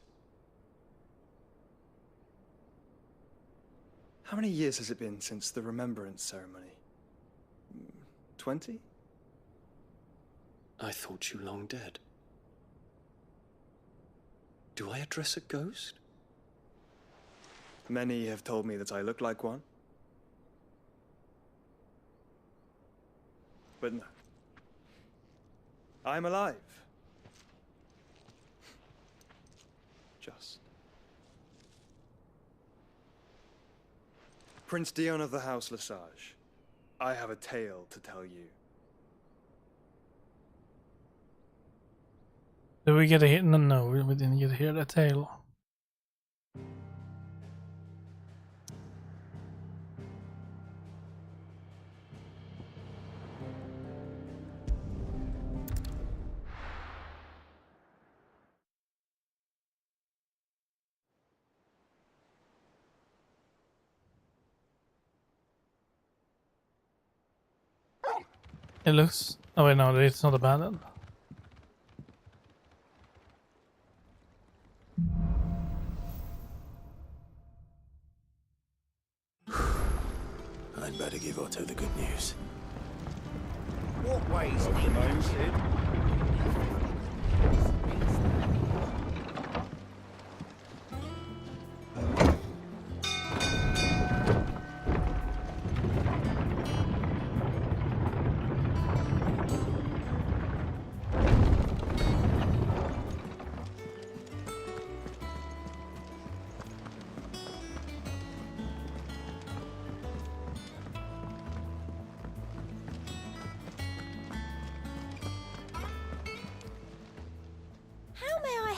How many years has it been since the remembrance ceremony? 20? I thought you long dead. Do I address a ghost? Many have told me that I look like one. But no. I'm alive. Just. Prince Dion of the House Lesage, I have a tale to tell you. Did we get a hit? No, we didn't get to hear the tale. It looks... Oh wait, no, it's not abandoned. I'd better give Otto the good news. What ways What's your name, Sid?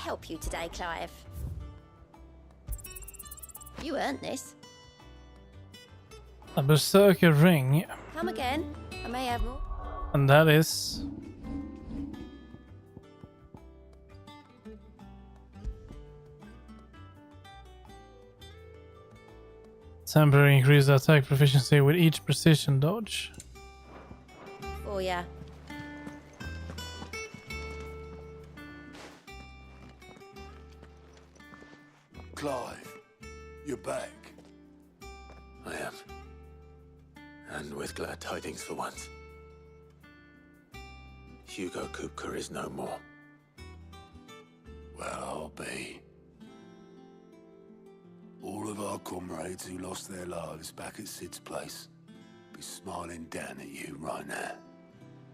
Help you today, Clive? You earned this. A berserker ring. Come again. I may have more. And that is... temporary increase attack proficiency with each precision dodge. Oh yeah. Clive, you're back. I am. And with glad tidings for once. Hugo Kupka is no more. Well, I'll be. All of our comrades who lost their lives back at Sid's place be smiling down at you right now.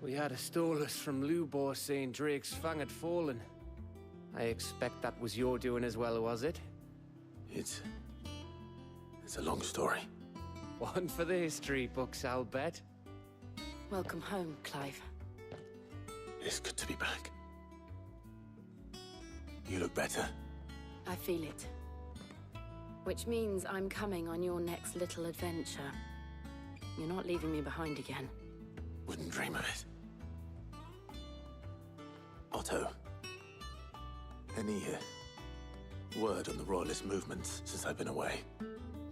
We had a stolus from Lubor saying Drake's Fang had fallen. I expect that was your doing as well, was it? It's a long story. One for the history books, I'll bet. Welcome home, Clive. It's good to be back. You look better. I feel it. Which means I'm coming on your next little adventure. You're not leaving me behind again. Wouldn't dream of it. Otto, any word on the Royalist movements since I've been away?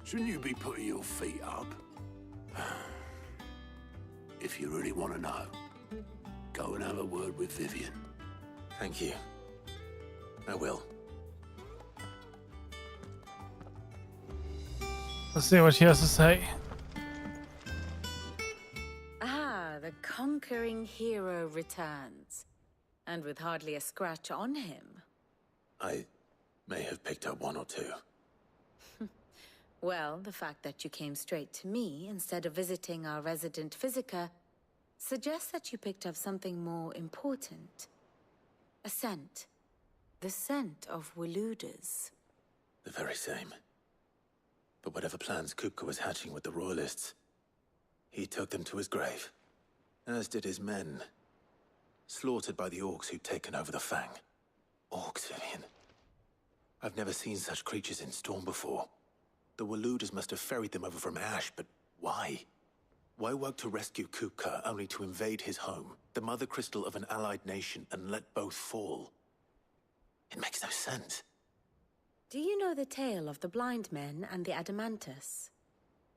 Shouldn't you be putting your feet up? If you really want to know, go and have a word with Vivian. Thank you. I will. Let's see what she has to say. Ah, the conquering hero returns. And with hardly a scratch on him. I may have picked up one or two. Well, the fact that you came straight to me instead of visiting our resident physiker suggests that you picked up something more important. A scent. The scent of Waludas. The very same. But whatever plans Kupka was hatching with the Royalists, he took them to his grave. As did his men. Slaughtered by the orcs who'd taken over the Fang. Orcs, Vivian. I've never seen such creatures in Storm before. The Waludas must have ferried them over from Ash, but why? Why work to rescue Kupka only to invade his home, the mother crystal of an allied nation, and let both fall? It makes no sense. Do you know the tale of the blind men and the Adamantus?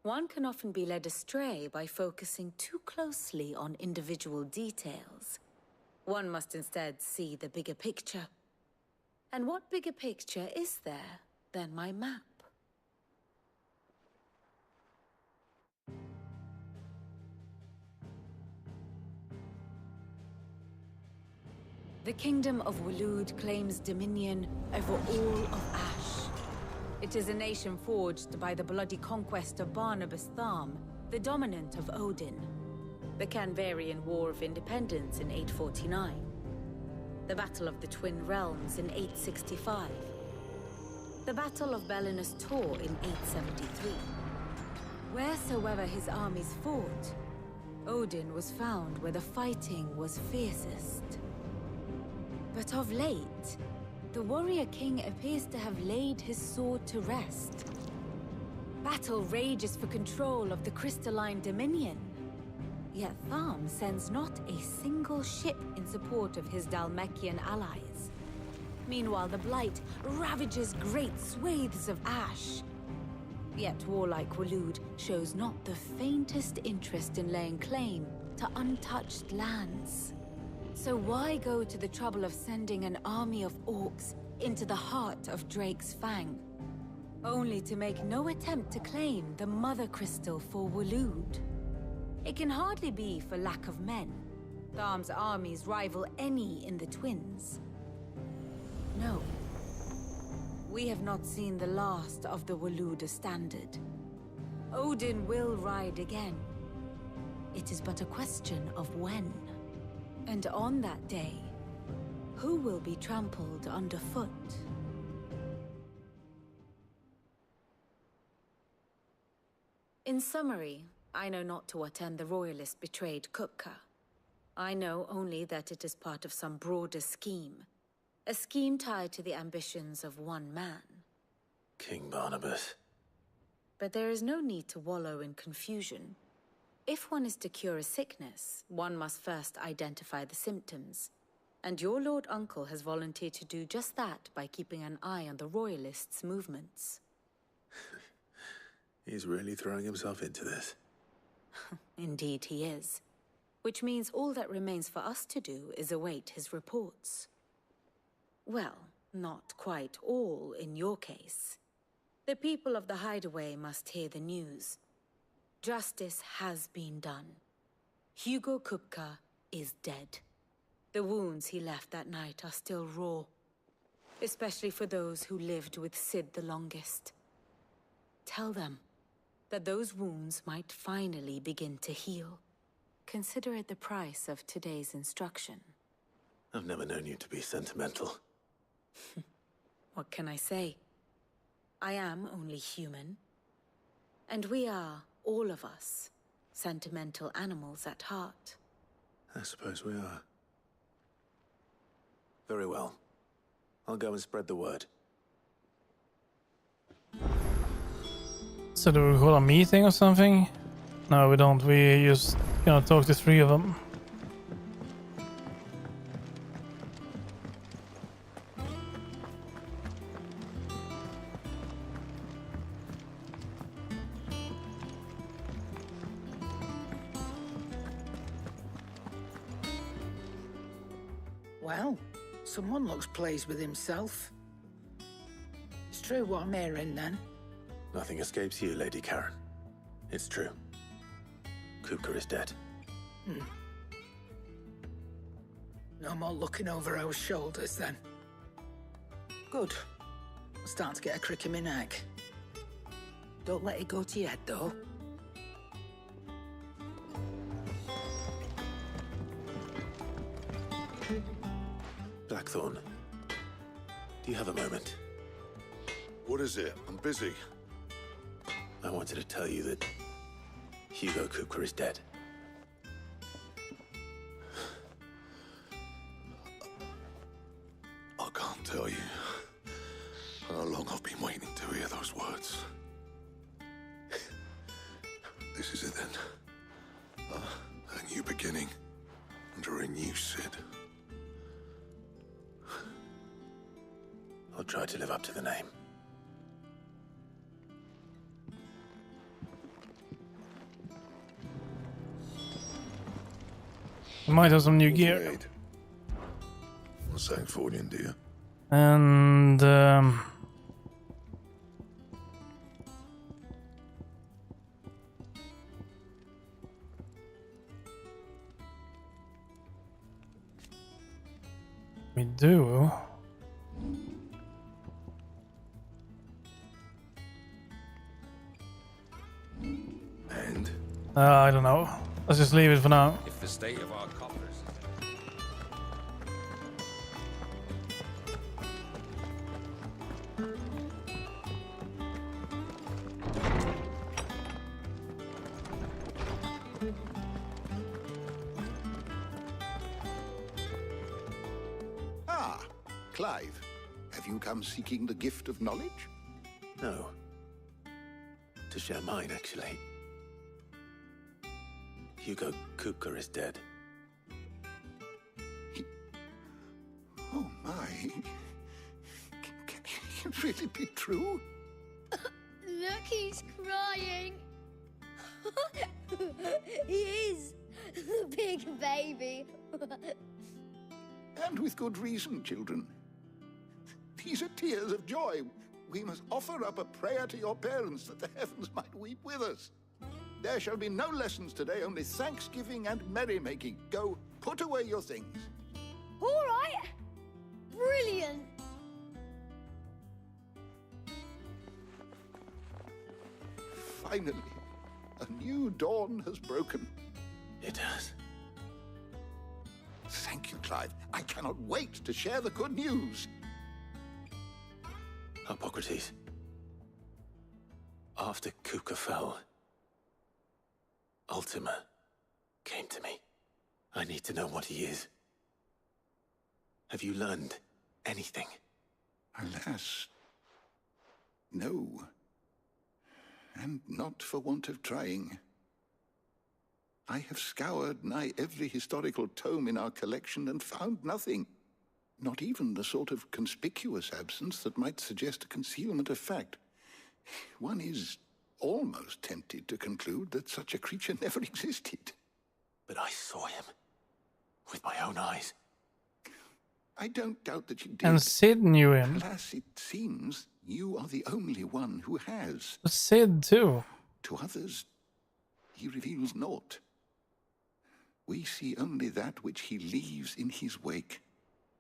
One can often be led astray by focusing too closely on individual details. One must instead see the bigger picture. And what bigger picture is there than my map? The Kingdom of Waloed claims dominion over all of Ash. It is a nation forged by the bloody conquest of Barnabas Tharm, the dominant of Odin. The Canvarian War of Independence in 849. The Battle of the Twin Realms in 865. The Battle of Belinus Tor in 873. Wheresoever his armies fought, Odin was found where the fighting was fiercest. But of late, the warrior king appears to have laid his sword to rest. Battle rages for control of the crystalline dominion. Yet Tharm sends not a single ship in support of his Dhalmekian allies. Meanwhile, the Blight ravages great swathes of Ash. Yet warlike Waloed shows not the faintest interest in laying claim to untouched lands. So why go to the trouble of sending an army of orcs into the heart of Drake's Fang, only to make no attempt to claim the Mother Crystal for Waloed? It can hardly be for lack of men. Tharm's armies rival any in the Twins. No. We have not seen the last of the Waloed standard. Odin will ride again. It is but a question of when. And on that day, who will be trampled underfoot? In summary, I know not to what end the Royalist betrayed Kupka. I know only that it is part of some broader scheme. A scheme tied to the ambitions of one man. King Barnabas. But there is no need to wallow in confusion. If one is to cure a sickness, one must first identify the symptoms. And your Lord Uncle has volunteered to do just that by keeping an eye on the Royalists' movements. He's really throwing himself into this. Indeed he is. Which means all that remains for us to do is await his reports. Well, not quite all in your case. The people of the Hideaway must hear the news. Justice has been done. Hugo Kupka is dead. The wounds he left that night are still raw, especially for those who lived with Sid the longest. Tell them that those wounds might finally begin to heal. Consider it the price of today's instruction. I've never known you to be sentimental. What can I say? I am only human. And we are, all of us, sentimental animals at heart. I suppose we are. Very well. I'll go and spread the word. So do we hold a meeting or something? No, we don't. We just talk to three of them. Well, someone looks pleased with himself. It's true what I'm hearing, then. Nothing escapes you, Lady Karen. It's true. Kupka is dead. No more looking over our shoulders, then. Good. I'm starting to get a crick in my neck. Don't let it go to your head, though. Blackthorn, do you have a moment? What is it? I'm busy. I wanted to tell you that Hugo Kupka is dead. I can't tell you how long I've been waiting to hear those words. This is it then. A new beginning under a new Sid. I'll try to live up to the name. We might have some new gear. Well, something for you, dear. And we do. And? I don't know. Let's just leave it for now. If the state of our coffers. Ah, Clive. Have you come seeking the gift of knowledge? No. To share mine, actually. Hugo Kupka is dead. Oh my. Can it really be true? Look, he's crying. He is. The big baby. And with good reason, children. These are tears of joy. We must offer up a prayer to your parents that the heavens might weep with us. There shall be no lessons today, only thanksgiving and merrymaking. Go, put away your things. All right. Brilliant. Finally, a new dawn has broken. It has. Thank you, Clive. I cannot wait to share the good news. Hippocrates. After Kupka fell, Ultima came to me. I need to know what he is. Have you learned anything? Alas, no. And not for want of trying. I have scoured nigh every historical tome in our collection and found nothing. Not even the sort of conspicuous absence that might suggest a concealment of fact. One is almost tempted to conclude that such a creature never existed. But I saw him. With my own eyes. I don't doubt that you did. And Sid knew him. Alas, it seems you are the only one who has. But Sid too. To others, he reveals naught. We see only that which he leaves in his wake,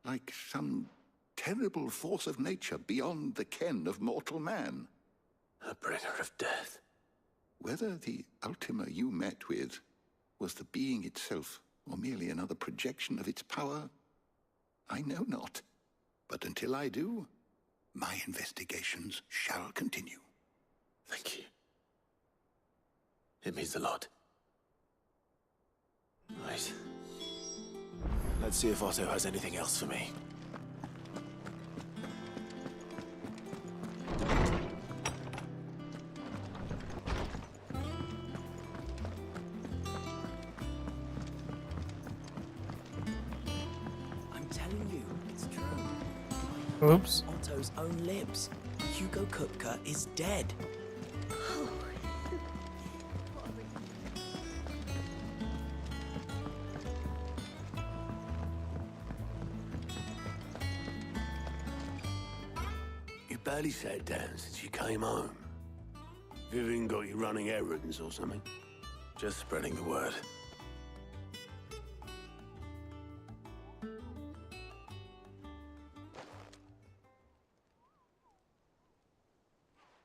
like some terrible force of nature beyond the ken of mortal man. A bringer of death. Whether the Ultima you met with was the being itself, or merely another projection of its power, I know not. But until I do, my investigations shall continue. Thank you. It means a lot. Right. Let's see if Otto has anything else for me. I'm telling you, it's true. Oops. Otto's own lips. Hugo Kupka is dead. You barely sat down since you came home. Vivian got you running errands or something? Just spreading the word.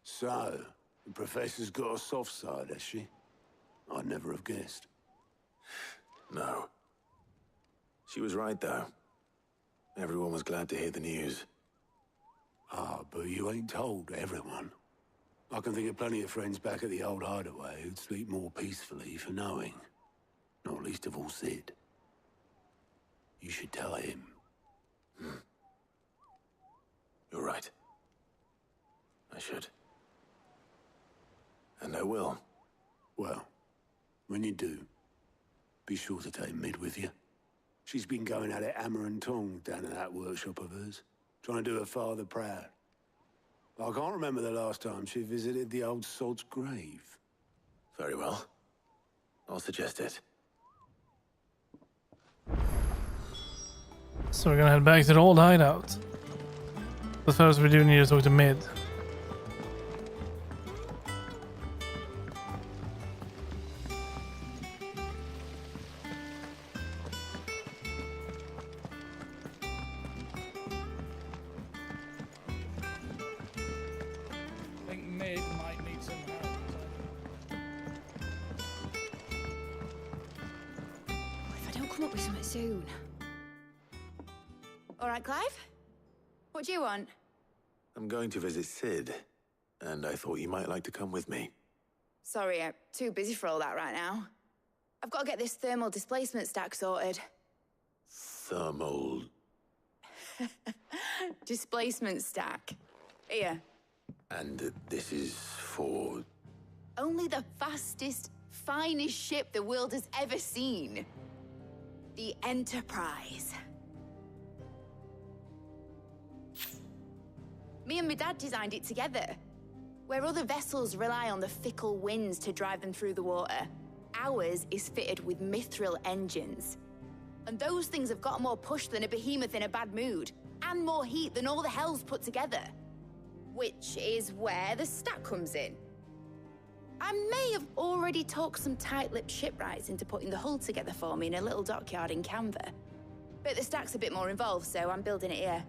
So, the professor's got a soft side, has she? I'd never have guessed. No. She was right, though. Everyone was glad to hear the news. Ah, but you ain't told everyone. I can think of plenty of friends back at the old hideaway who'd sleep more peacefully for knowing. Not least of all Sid. You should tell him. You're right. I should. And I will. Well, when you do, be sure to take Mid with you. She's been going at it hammer and tong down at that workshop of hers, trying to do her father proud. I can't remember the last time she visited the old sod's grave. Very well. I'll suggest it. So we're gonna head back to the old hideout. But first we do need to talk to Mid. I think Mid might need some help. If I don't come up with something soon. All right, Clive? What do you want? I'm going to visit Sid, and I thought you might like to come with me. Sorry, I'm too busy for all that right now. I've got to get this thermal displacement stack sorted. Thermal... Displacement stack. Here. And this is for... Only the fastest, finest ship the world has ever seen. The Enterprise. Me and my dad designed it together. Where other vessels rely on the fickle winds to drive them through the water, ours is fitted with mithril engines. And those things have got more push than a behemoth in a bad mood, and more heat than all the hells put together. Which is where the stack comes in. I may have already talked some tight-lipped shipwrights into putting the hull together for me in a little dockyard in Canva. But the stack's a bit more involved, so I'm building it here.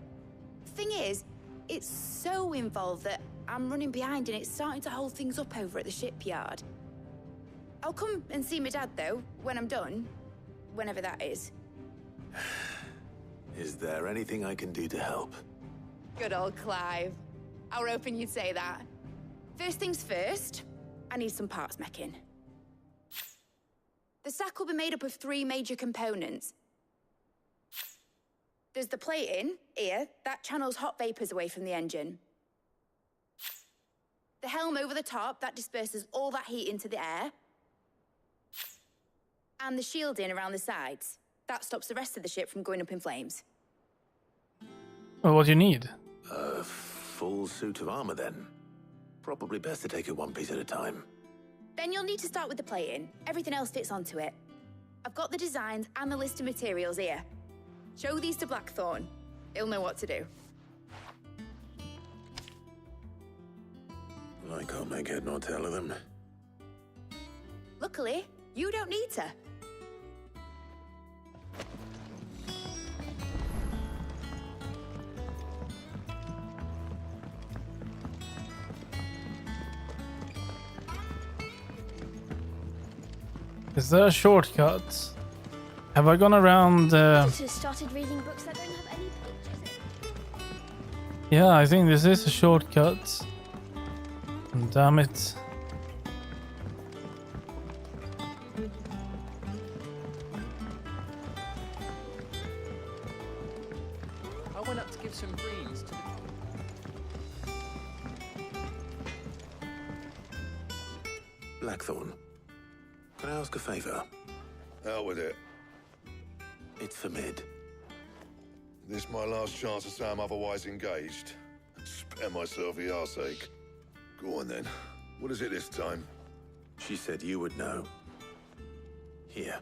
Thing is, it's so involved that I'm running behind and it's starting to hold things up over at the shipyard. I'll come and see my dad, though, when I'm done. Whenever that is. Is there anything I can do to help? Good old Clive. I were hoping you'd say that. First things first, I need some parts meching. The stack will be made up of 3 major components. There's the plating, here, that channels hot vapors away from the engine. The helm over the top, that disperses all that heat into the air. And the shielding around the sides. That stops the rest of the ship from going up in flames. Well, what do you need? A full suit of armor, then. Probably best to take it one piece at a time. Then you'll need to start with the plating. Everything else fits onto it. I've got the designs and the list of materials here. Show these to Blackthorn. He'll know what to do. I can't make head nor tail of them. Luckily, you don't need to. Is there a shortcut? Have I gone around? Just started reading books that don't have any pictures in. Yeah, I think this is a shortcut. Damn it. I went up to give some greens to the... Blackthorn, can I ask a favor? Out with it. It's for Mid. This my last chance to say I'm otherwise engaged. Spare myself the arseache. Go on then. What is it this time? She said you would know. Here.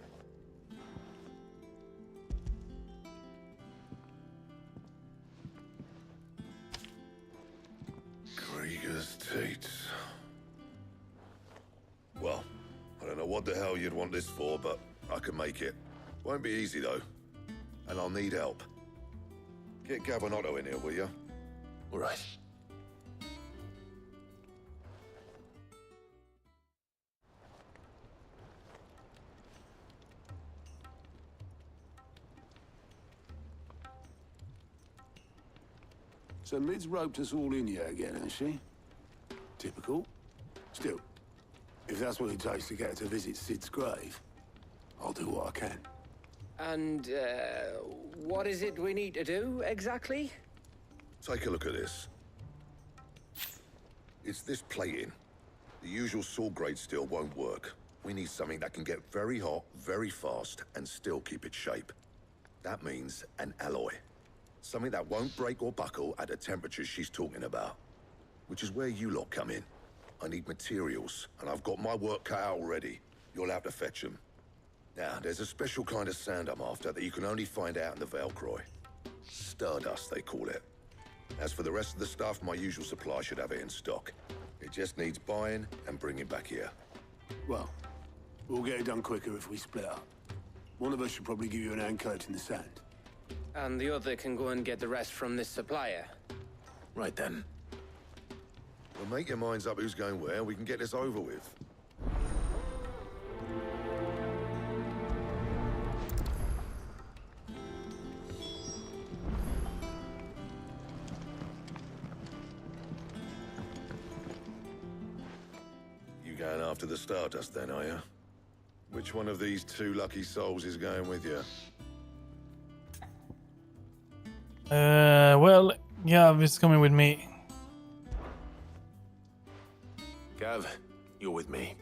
Krieger's Tates. Well, I don't know what the hell you'd want this for, but I can make it. Won't be easy, though. And I'll need help. Get Gabonotto in here, will you? All right. So Mid's roped us all in here again, has she? Typical. Still, if that's what it takes to get her to visit Sid's grave, I'll do what I can. And, what is it we need to do, exactly? Take a look at this. It's this plating. The usual saw grade steel won't work. We need something that can get very hot, very fast, and still keep its shape. That means an alloy. Something that won't break or buckle at the temperatures she's talking about. Which is where you lot come in. I need materials, and I've got my work cut out already. You'll have to fetch them. Now, there's a special kind of sand I'm after that you can only find out in the Valcroy. Stardust, they call it. As for the rest of the stuff, my usual supply should have it in stock. It just needs buying and bringing back here. Well, we'll get it done quicker if we split up. One of us should probably give you an hand coat in the sand. And the other can go and get the rest from this supplier. Right then. Well, make your minds up who's going where, and we can get this over with. You going after the Stardust then, are you? Which one of these two lucky souls is going with you? Well, Gav is coming with me. Gav, you're with me.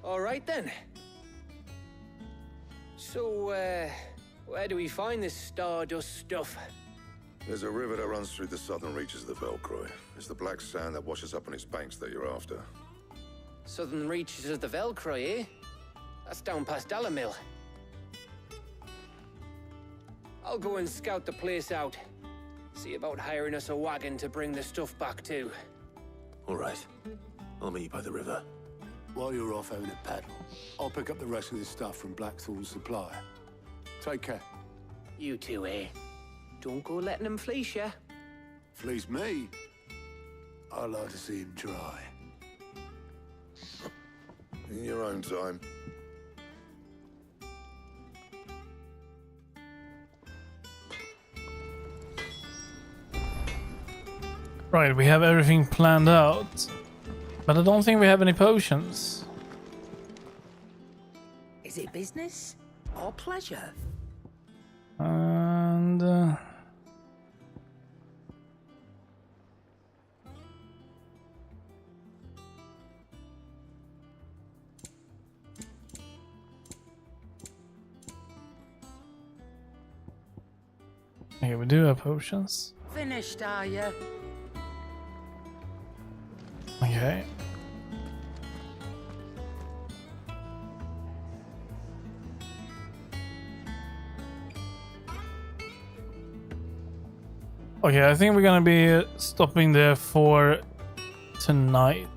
All right then. So, where do we find this Stardust stuff? There's a river that runs through the southern reaches of the Velcroy. It's the black sand that washes up on its banks that you're after. Southern reaches of the Velcroy, eh? That's down past Dalamil. I'll go and scout the place out. See about hiring us a wagon to bring the stuff back to. All right. I'll meet you by the river. While you're off having a paddle, I'll pick up the rest of this stuff from Blackthorn's supplier. Take care. You two, eh? Don't go letting them fleece ya. Fleece me? I'd like to see him try. In your own time. Right, we have everything planned out. But I don't think we have any potions. Is it business or pleasure? And... okay, we do have potions. Finished, are you? Okay. Okay, I think we're gonna be stopping there for tonight.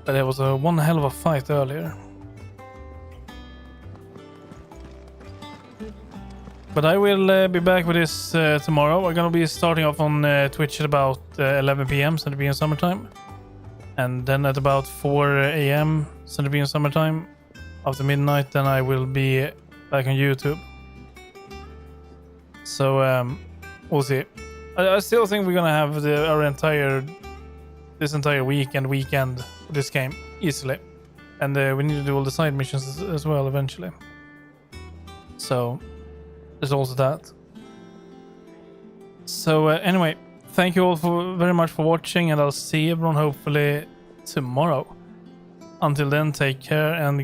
But it was one hell of a fight earlier. But I will be back with this tomorrow. We're gonna be starting off on Twitch at about 11 p.m. Central European Summertime. And then at about 4 a.m. Central European Summertime. After midnight, then I will be back on YouTube. So we'll see. I still think we're gonna have this entire weekend for this game easily. And we need to do all the side missions as well eventually. So there's also that. So anyway, thank you all very much for watching, and I'll see everyone hopefully tomorrow. Until then, take care and